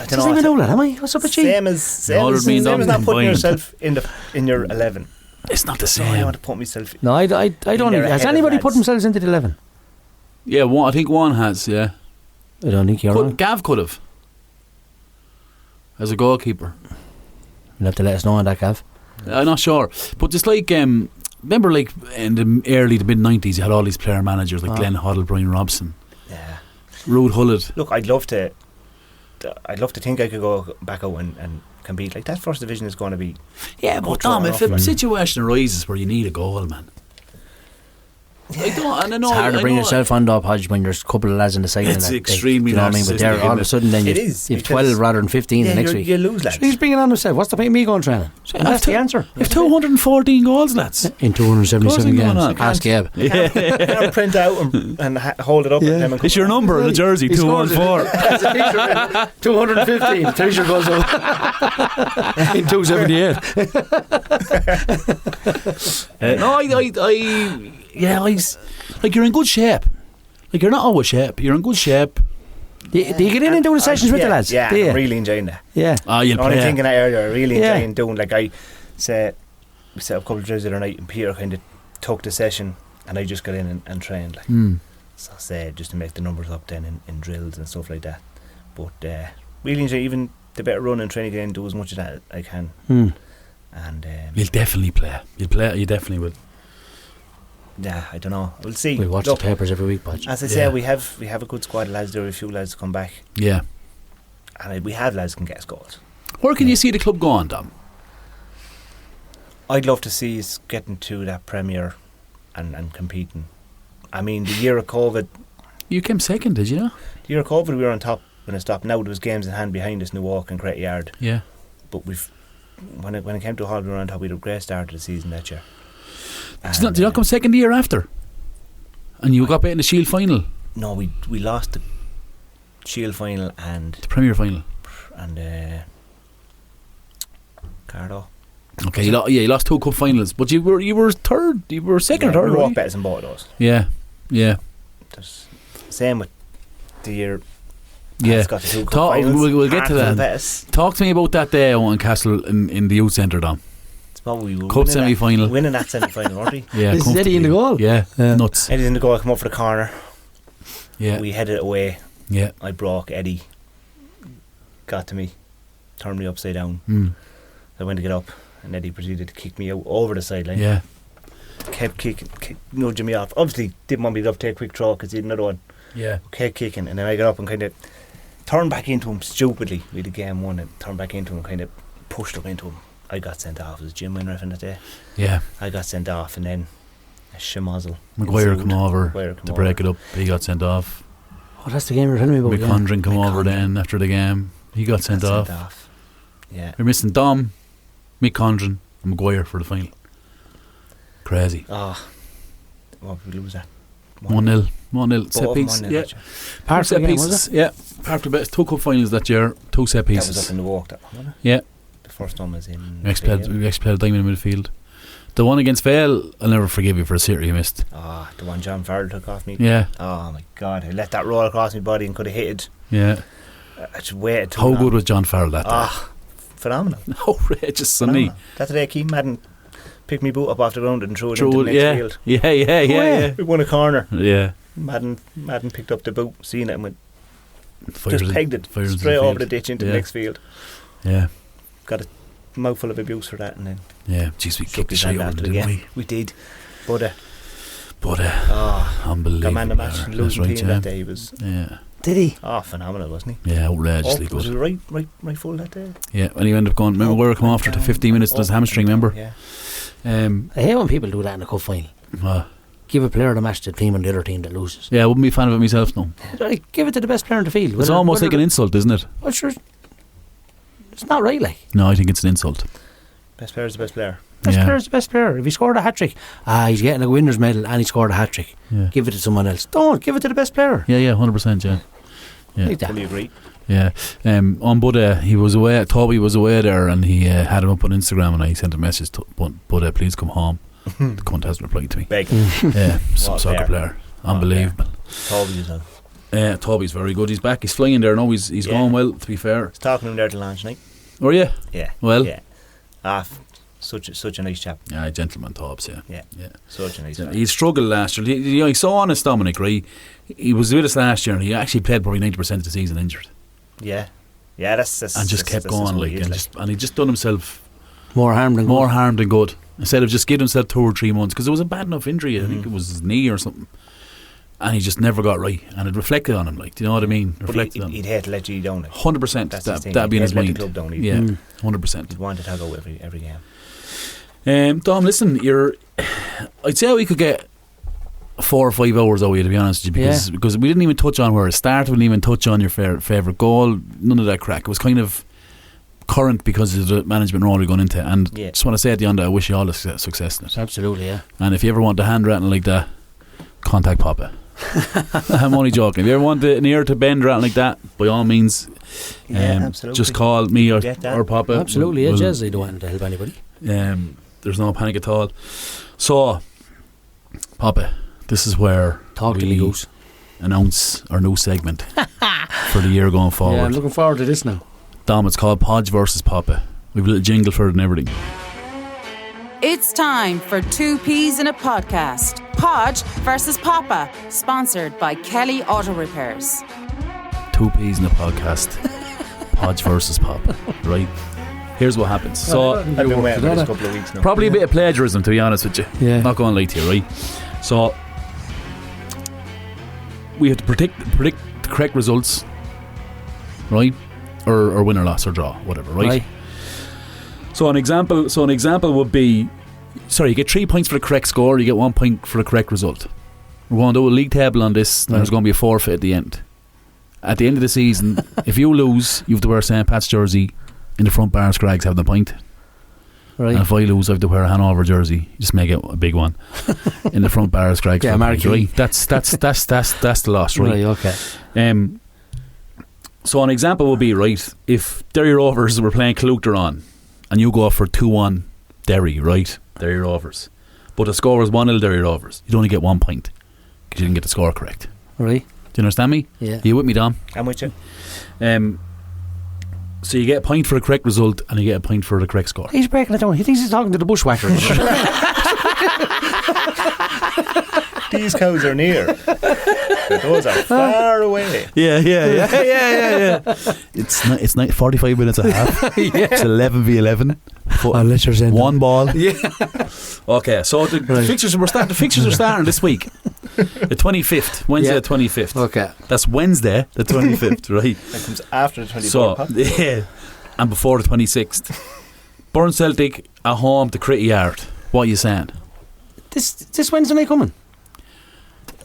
don't know that, am I? What's up with you? Same as not putting yourself in your 11. It's not the same. I want to put myself. No, I don't. Has anybody put themselves into the 11? Yeah, I think one has. Yeah, I don't think you're wrong. Gav could have, as a goalkeeper. You'll have to let us know on that, Gav. I'm not sure, but just like remember, like in the mid 90s, you had all these player managers like Glenn Hoddle, Brian Robson, Ruud Gullit. Look, I'd love to think I could go back out and compete. Like, that first division is going to be. Yeah, but Tom, if a situation arises where you need a goal, man. It's hard to bring yourself on though, Podge, when there's a couple of lads in the side. It's extremely. You know what I mean? But there, all of a sudden, then you've 12 rather than 15 the next week. You lose, lads. So he's bringing on himself. What's the point of me going training? That's the answer. You've 214 goals, lads. In 277 games. Ask Gab. You can't print out and hold it up. And it's your number in the jersey, 214. 215. The t-shirt goes up in 278. Like, you're in good shape. Like, you're not always shape. You're in good shape. Do you get in and do the sessions with the lads? Yeah, I'm really enjoying that. Yeah. You'll play. Only thinking that earlier, I really enjoying doing. Like, we set up a couple of drills the other night, and Peter kind of took the session, and I just got in and trained. Like, so say just to make the numbers up then in drills and stuff like that. But really enjoy even the better run and training again. Do as much of that I can. And you'll definitely play. You'll play. You definitely will. Yeah, I don't know. We'll see. We watch the papers every week, Podge. As I say, we have a good squad of lads there. A few lads to come back. Yeah, and we have lads who can get us goals. Where can you see the club going, Dom? I'd love to see us getting to that Premier and competing. I mean, the year of COVID, you came second, did you? The year of COVID, we were on top when it stopped. Now there was games in hand behind us, Newark and Cret Yard. Yeah, but when it came to Hull, we were on top. We had a great start to the season that year. Did you not come second the year after? And you got beat in the Shield final? No, we lost the Shield final and the Premier final and Cardo. Okay, you lost 2 cup finals, but you were third. You were second or third. We walked better than both of those. Yeah. Same with the year. Yeah, got the 2 cup finals. We'll get to that. Talk to me about that day in Castle in the youth centre, Dom. We were cup semi-final. Winning that semi-final, weren't we? Yeah, is Eddie in the goal? Yeah, nuts. Eddie's in the goal. I come up for the corner. Yeah, we headed it away. Yeah, I broke. Eddie got to me, turned me upside down. I went to get up, and Eddie proceeded to kick me out over the sideline. Yeah, kept kicking, nudging me off. Obviously, didn't want me to take a quick throw because he had another one. Yeah, kept kicking, and then I got up and kind of turned back into him stupidly. We had the game won, and turned back into him, and kind of pushed up into him. I got sent off. It was Jim Winref in that day. Yeah, I got sent off, and then a schmozzle. Maguire come over to break it up. He got sent off. Oh, that's the game you're telling me about. Mick Condren come over then after the game. He got sent off. Yeah, we're missing Dom, Mick Condren, and Maguire for the final. Crazy. Oh, what did we lose that? 1-0 set piece. Yeah, part set pieces. Yeah, part of it. 2 cup finals that year. 2 set pieces. That was up in the walk. That one, wasn't it? Yeah. First one was in. We played Diamond in midfield. The one against Vale, I'll never forgive you for a sitter you missed. The one John Farrell took off me. Yeah. Oh my God, I let that roll across my body and could have hit it. Yeah. I just waited too How long. good was John Farrell that day? Phenomenal. Outrageous, Sonny. That day, Keith Madden picked me boot up off the ground and threw it into the next field. Yeah. We won a corner. Yeah. Madden picked up the boot, seen it, and went, Fires just pegged it straight over the ditch into the next field. Yeah. Got a mouthful of abuse for that, and then we kicked the shit out of it, didn't we? We did. But unbelievable. Got man the match, losing team that day was. Yeah. Did he? Phenomenal, wasn't he? Yeah, outrageously good. Was it right full that day? Yeah, and he ended up going. Remember, where come after 15 minutes to his hamstring. Remember? Yeah. I hate when people do that in a cup final. Give a player the match to the team and the other team that loses. Yeah, I wouldn't be a fan of it myself, no. Give it to the best player in the field. It's almost like an insult, isn't it? Well, sure. It's not right, like. No, I think it's an insult. Best player is the best player. Best player is the best player. If he scored a hat-trick, he's getting a winner's medal and he scored a hat-trick. Yeah. Give it to someone else. Don't. Give it to the best player. Yeah, 100%, yeah. Like that. Fully agree. Yeah. On Buddha, he was away. Toby was away there, and he had him up on Instagram, and I sent a message to Buddha, please come home. The cunt hasn't replied to me. Yeah, some soccer player. Unbelievable. Toby as well. Toby's very good. He's back. He's flying there now. He's going well, to be fair. I was talking to him there to launch night. Oh, yeah? Yeah. Well? Yeah. Such a nice chap. Yeah, gentleman Tobbs, yeah. Such a nice chap. He struggled last year. He saw honest Dominic, right? He was with us last year, and he actually played probably 90% of the season injured. Yeah. Yeah, that's and just kept going, and he just done himself more harm than good. Instead of just giving himself 2 or 3 months, because it was a bad enough injury. I think it was his knee or something, and he just never got right, and it reflected on him. Like, do you know what I mean? Reflected on him. He'd hate to let you down. 100%. That'd be in his mind. 100%. He'd want to go every game. Dom, listen, I'd say we could get 4 or 5 hours out of you, to be honest with you, because we didn't even touch on where it started. We didn't even touch on your favourite goal. None of that crack. It was kind of current because of the management role you're going into, and just want to say at the end, I wish you all the success in it. Absolutely, yeah. And if you ever want a handwriting like that, contact Papa. I'm only joking. If you ever want an ear to bend or anything like that, by all means, just call me or Papa. Absolutely, yeah. Jez, I don't want to help anybody. There's no panic at all. So, Papa, this is where we announce our new segment for the year going forward. Yeah, I'm looking forward to this now. Dom, it's called Podge versus Papa. We've a little jingle for it and everything. It's time for 2 Peas in a Podcast. Podge versus Papa, sponsored by Kelly Auto Repairs. 2 Peas in a Podcast. Podge versus Papa. Right. Here's what happens. So I've been waiting for this couple of weeks now. Probably a bit of plagiarism, to be honest with you. Yeah. Not going to lie to you, right? So we have to predict the correct results, right? Or win or loss or draw, whatever, right? So an example would be, you get 3 points for the correct score, you get 1 point for the correct result. We're going to do a league table on this, and there's going to be a forfeit at the end. At the end of the season, if you lose, you have to wear a St. Pat's jersey in the front bar, Scraggs having the point. Right. And if I lose, I have to wear a Hanover jersey. Just make it a big one in the front bar, Scraggs. Yeah, right? That's the loss, right? Right, okay. So an example would be, right, if Derry Rovers were playing Clúchtar and you go for 2-1 Derry, right? Derry Rovers. But the score was 1-0 Derry Rovers. You'd only get 1 point because you didn't get the score correct. Right. Do you understand me? Yeah. Are you with me, Dom? I'm with you. So you get a point for the correct result and you get a point for the correct score. He's breaking it down. He thinks he's talking to the bushwhackers. These cows are near. Those are far away. Yeah. It's 45 minutes a half. It's 11 v 11. One ball. Yeah. Okay, so the fixtures are starting this week. The 25th, Wednesday the 25th. Okay. That's Wednesday the 25th, right? That comes after the 24th. So, yeah, and before the 26th. Burn Celtic at home to Critty Yard. What are you saying? This Wednesday night coming?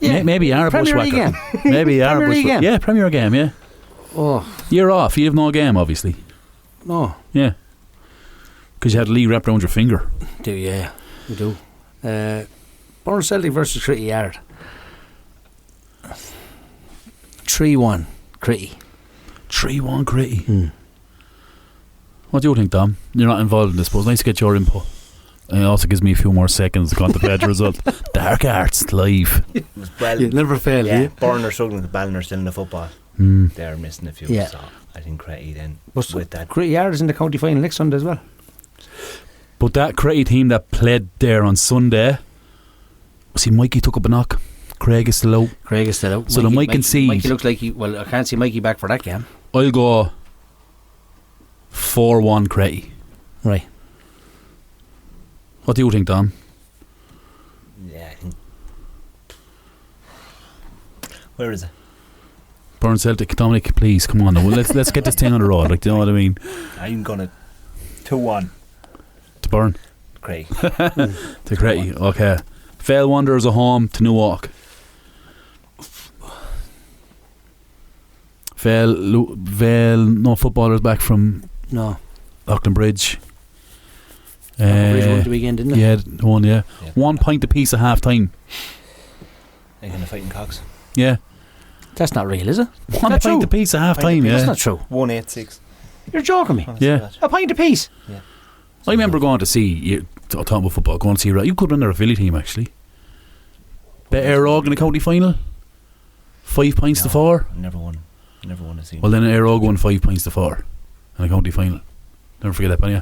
Yeah. Maybe you are a bushwhacker. Maybe you are a bushwhacker. Yeah, Premier game, yeah. Oh. You're off. You have no game, obviously. No. Yeah. Because you had Lee wrapped around your finger. You do. Burn Celtic versus Critty Yard. 3-1 Critty. 3-1 Critty. What do you think, Dom? You're not involved in this, but it's nice to get your input. And it also gives me a few more seconds to contemplate the result. Dark Arts live. It was well. You never fail, Yeah, Byrne are struggling with Ballon are still in the football. Mm. They're missing a few. Yeah. So I think Cratty then But with that. Great Yard is in the county final next Sunday as well. But that Cratty team that played there on Sunday, see, Mikey took up a knock. Craig is still out. Craig is still out. So Mikey can see. Mikey looks like I can't see Mikey back for that game. I'll go 4-1 Cratty. Right. What do you think, Dom? Yeah, I think. Where is it? Burn Celtic. Dominic, please, come on now. Let's get this thing on the road. Like, do you know what I mean? I'm gonna 2-1 To Burn. Craig. To Cratty. Okay. Vale Wanderers at home to Newark. Vale, no footballers back from No. Auckland Bridge. Bridge won the weekend, didn't it? Yeah, one, yeah. Yeah. 1 point apiece at half time. They're gonna fighting cocks. Yeah. That's not real, is it? 1 That's point true. apiece at half Pint time, apiece. yeah. That's not true. 186. You're joking me. Yeah. A pint apiece. Yeah. I remember going to see, talking about football, going to see, you could run their Philly team actually. Bet Air Og in the county final. 5 points to 4. Never won a scene. Well, then Air Og won 5 points to 4 in the county final. Never forget that, yeah.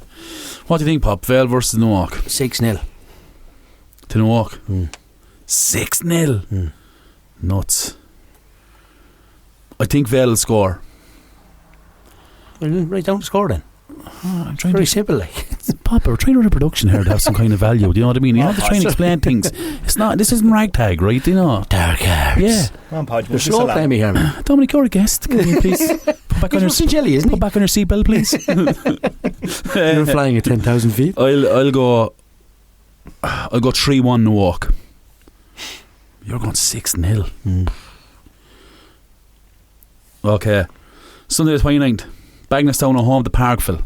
What do you think, Pop? Vale versus Newark. 6-0. To Newark. 6-0. Mm. Nuts. I think Vale will score. Well, write down the score then. I'm trying Very to. simple, like. Papa, we're trying to run a production here to have some kind of value. Do you know what I mean? You have to try and explain things. It's not. This isn't ragtag, right? Do you know? Dark Arts. Yeah. Come on, Podge. You're slow playing me here, man. Dominic, you're a guest. Can you please put back on your jelly, isn't put back on your seatbelt, please? You're flying at 10,000 feet. I'll go 3-1 Newark. You're going 6-0. Okay. Sunday the 29th. Bagnallstown at home to Parkville.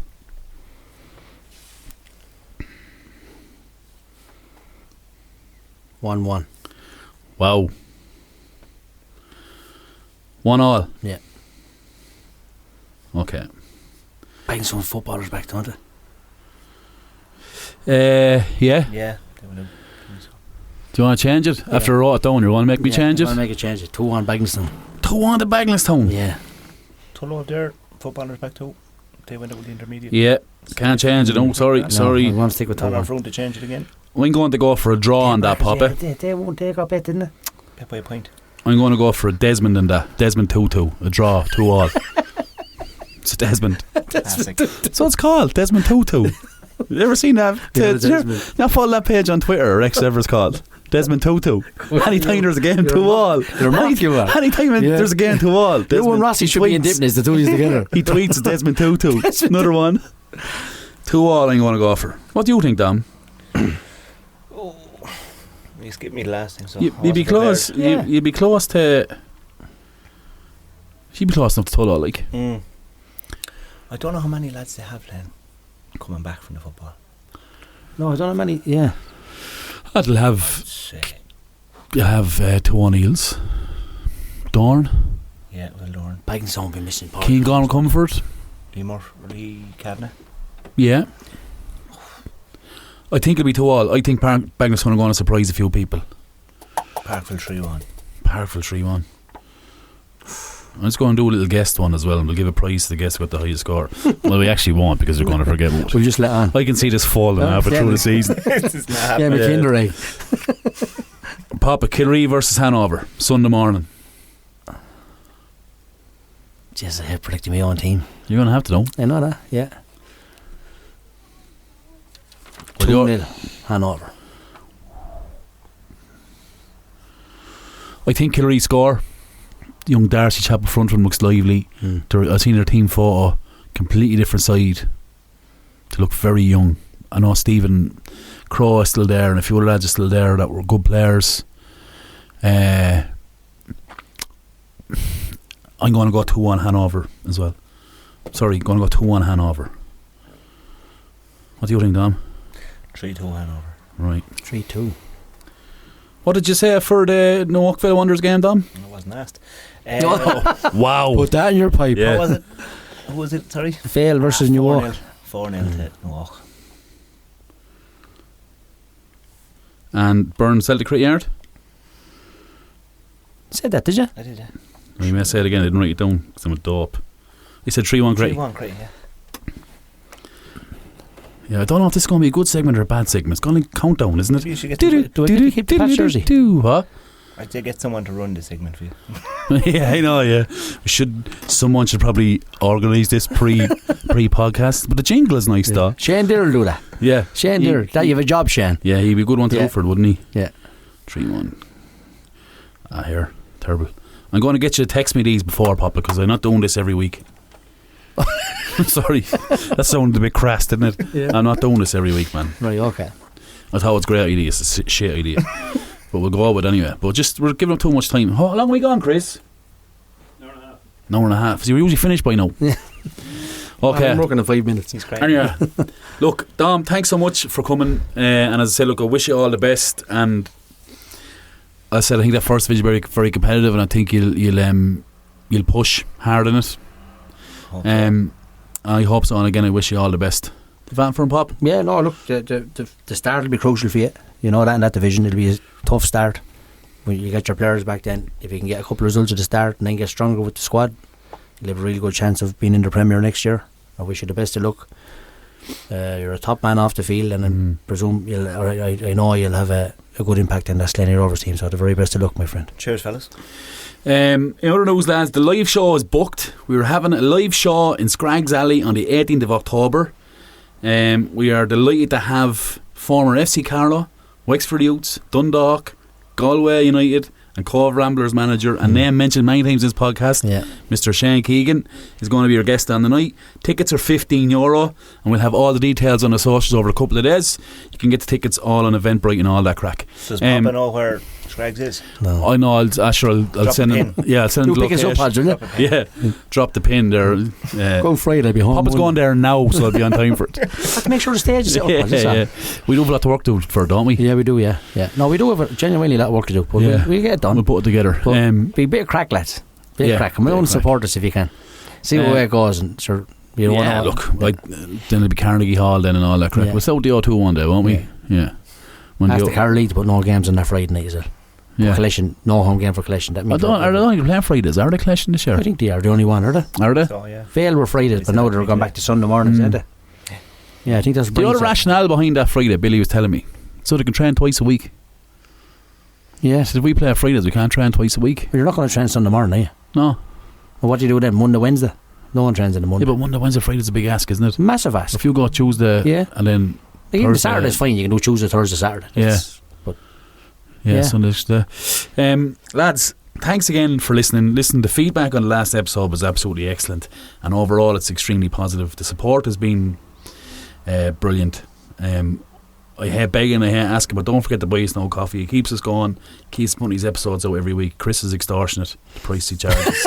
1-1. Wow. 1-1. Yeah. Okay. Bang some footballers back, don't they? Yeah. Yeah. They would have. Do you want to change it? Yeah. After I wrote it down, you want to make me change it? I'll make a change. 2-1 Bagnallstown. 2-1 to Bagnallstown. Yeah. Tullow there. Footballers back too. They went out with the intermediate. Yeah. Can't change it. No, sorry. I want to stick with Not 2-1. enough room to change it again. I'm going to go for a draw on that, Papa. They won't take up it, didn't they? Bet by a point. I'm going to go for a Desmond in that. Desmond 2-2. A draw. 2-2. It's Desmond. Classic. So it's called Desmond 2-2. You ever seen that? Now follow that page on Twitter, or X whatever it's called. Desmond 2-2. Anytime there's a game 2-2. You're mad, you are. Anytime there's a game 2-2. You and Rossi should be in Dipness, the two of you together. He tweets Desmond 2-2. Another one. 2-2 I'm going to go for. What do you think, Dom? You skipped me the last thing, so You'd be close. Yeah. You'd be close to. You'd be close enough to Tullow, like. I don't know how many lads they have then coming back from the football. No, I don't know many. Yeah. I'll have. Say, You have 2 O'Neills. Dorn. yeah, well, Lauren, Bagnallstown will be missing Paul. Keane Comfort. Lee Kavanagh. Yeah. I think it'll be 2-2. I think Bagnallstown are going to surprise a few people. Parkville 3-1. Parkville 3-1. Let's go and do a little guest one as well, and we'll give a prize to the guest with the highest score. Well, we actually won't, because we're going to forget what. We'll just let on. I can see this falling halfway through the season. Yeah, McKinder, eh? Papa, Kilree versus Hanover, Sunday morning. Jeez, I hate predicting my own team. You're going to have to know. I know that, yeah. Well, you're- 2-0 Hanover. I think Kilree score. Young Darcy chap in front of him looks lively. I've seen their team photo. Completely different side. They look very young. I know Stephen Crow is still there, and a few other lads are still there that were good players. I'm going to go 2-1 Hanover as well. Sorry, going to go 2-1 Hanover. What do you think, Dom? 3-2 Hanover. Right. 3-2. What did you say for the Newarkville Wanderers game, Dom? I wasn't asked. Wow. Put that in your pipe. Yeah. What was it? Who was it? Sorry. Vale versus Newark. 4-0 to Newark. And Byrne Celtic Crit Yard. Said that, did you? I did, yeah. You may say it again, I didn't write it down because I'm a dope. He said 3-1 Crit. 3-1 Crit, yeah. Yeah, I don't know if this is going to be a good segment or a bad segment. It's going to countdown, isn't it? You should get Do I get to keep the patch jersey? What? I'd say get someone to run the segment for you. Yeah, I know, yeah. Someone should probably organise this pre-podcast. But the jingle is nice, though. Shane Deere will do that. Yeah. Shane Deere. That you have a job, Shane. Yeah, he'd be a good one to Yeah. go for it, wouldn't he? Yeah. 3-1. Here. Terrible. I'm going to get you to text me these before, Papa, because I'm not doing this every week. Sorry. That sounded a bit crass, didn't it? Yeah. I'm not doing this every week, man. Right, okay. I thought it was a great idea. It's a shit idea. But we'll go with it anyway. But we're giving up too much time. How long have we gone, Chris? An hour and a half. So we're usually finished by now. Yeah. Okay. I'm working in 5 minutes. He's great. Anyway, look, Dom, thanks so much for coming. And as I said, look, I wish you all the best. And I said, I think that first division is very, very competitive, and I think you'll push hard in it. I hope so. And again, I wish you all the best. Van for him, Pop. Yeah, no, look, the start will be crucial for you. You know that in that division, it'll be a tough start. When you get your players back then, if you can get a couple of results at the start and then get stronger with the squad, you'll have a really good chance of being in the Premier next year. I wish you the best of luck. You're a top man off the field, and I presume I know you'll have a good impact in that Slaney Rovers team, so the very best of luck, my friend. Cheers, fellas. In other news, lads, the live show is booked. We were having a live show in Scraggs Alley on the 18th of October. We are delighted to have former FC Carlow, Wexford Youths, Dundalk, Galway United and Cove Ramblers manager, and name mentioned many times in this podcast, Mr. Shane Keegan is going to be your guest on the night. Tickets are €15, and we'll have all the details on the socials over a couple of days. You can get the tickets all on Eventbrite and all that crack. Does Papa know where Scraggs is? No. I know. I'll send him. Yeah, I'll send him the pick us up, location. yeah. Drop the pin there. Go Friday, I'll be home. Papa's going there now, so I'll be on time for it. Have to make sure the stage is up. We do have a lot of work to do for it, don't we? Yeah, we do. Yeah. No, we do have genuinely a lot of work to do, but we'll get it done. We'll put it together. Be a bit of crack, lads. Bit of crack. And we want to support us if you can. See where it goes, and sure. You don't look, like then it'll be Carnegie Hall then and all that crap. We'll sell the O2 one day, won't we? Yeah. Ask the Carlow League to put no games on that Friday night as well. Yeah. Collection, no home game for Collection. That means I don't think they're playing Fridays. Are they Collection this year? I think they are the only one, are they? Are they? So, yeah. Vale were Fridays, but now they're going back to Sunday mornings, aren't they? Yeah, I think that's the other rationale behind that Friday, Billy was telling me, so they can train twice a week. Yeah. So if we play Fridays, we can't train twice a week. But you're not going to train Sunday morning, are you? No. Well, what do you do then? Monday, Wednesday? No one trains on the Monday. Yeah, but Monday, Wednesday, Friday's a big ask, isn't it? Massive ask. If you go Tuesday and then even the Saturday's fine. You can do Tuesday, Thursday, Saturday. Sunday. Lads, thanks again for listening. Listen, the feedback on the last episode was absolutely excellent, and overall it's extremely positive. The support has been brilliant. I hate begging, I hate asking, but don't forget to buy us no coffee. It keeps us going, keeps putting these episodes out every week. Chris is extortionate, the price he charges.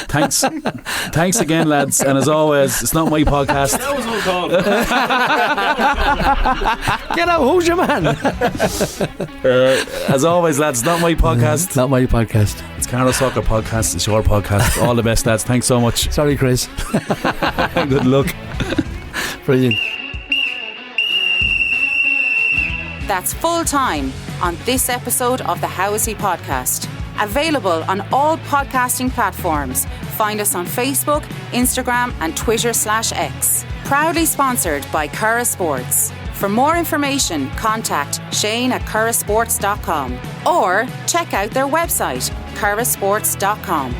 Thanks again, lads, and as always, it's not my podcast. That was one call. Get out, who's your man? As always, lads, it's not my podcast. Not my podcast. It's Carlow Soccer Podcast. It's your podcast. All the best, lads. Thanks so much. Sorry, Chris. Good luck. Brilliant. That's full time on this episode of the How Is He podcast. Available on all podcasting platforms. Find us on Facebook, Instagram and Twitter/X. Proudly sponsored by Curra Sports. For more information, contact Shane@currasports.com or check out their website, currasports.com.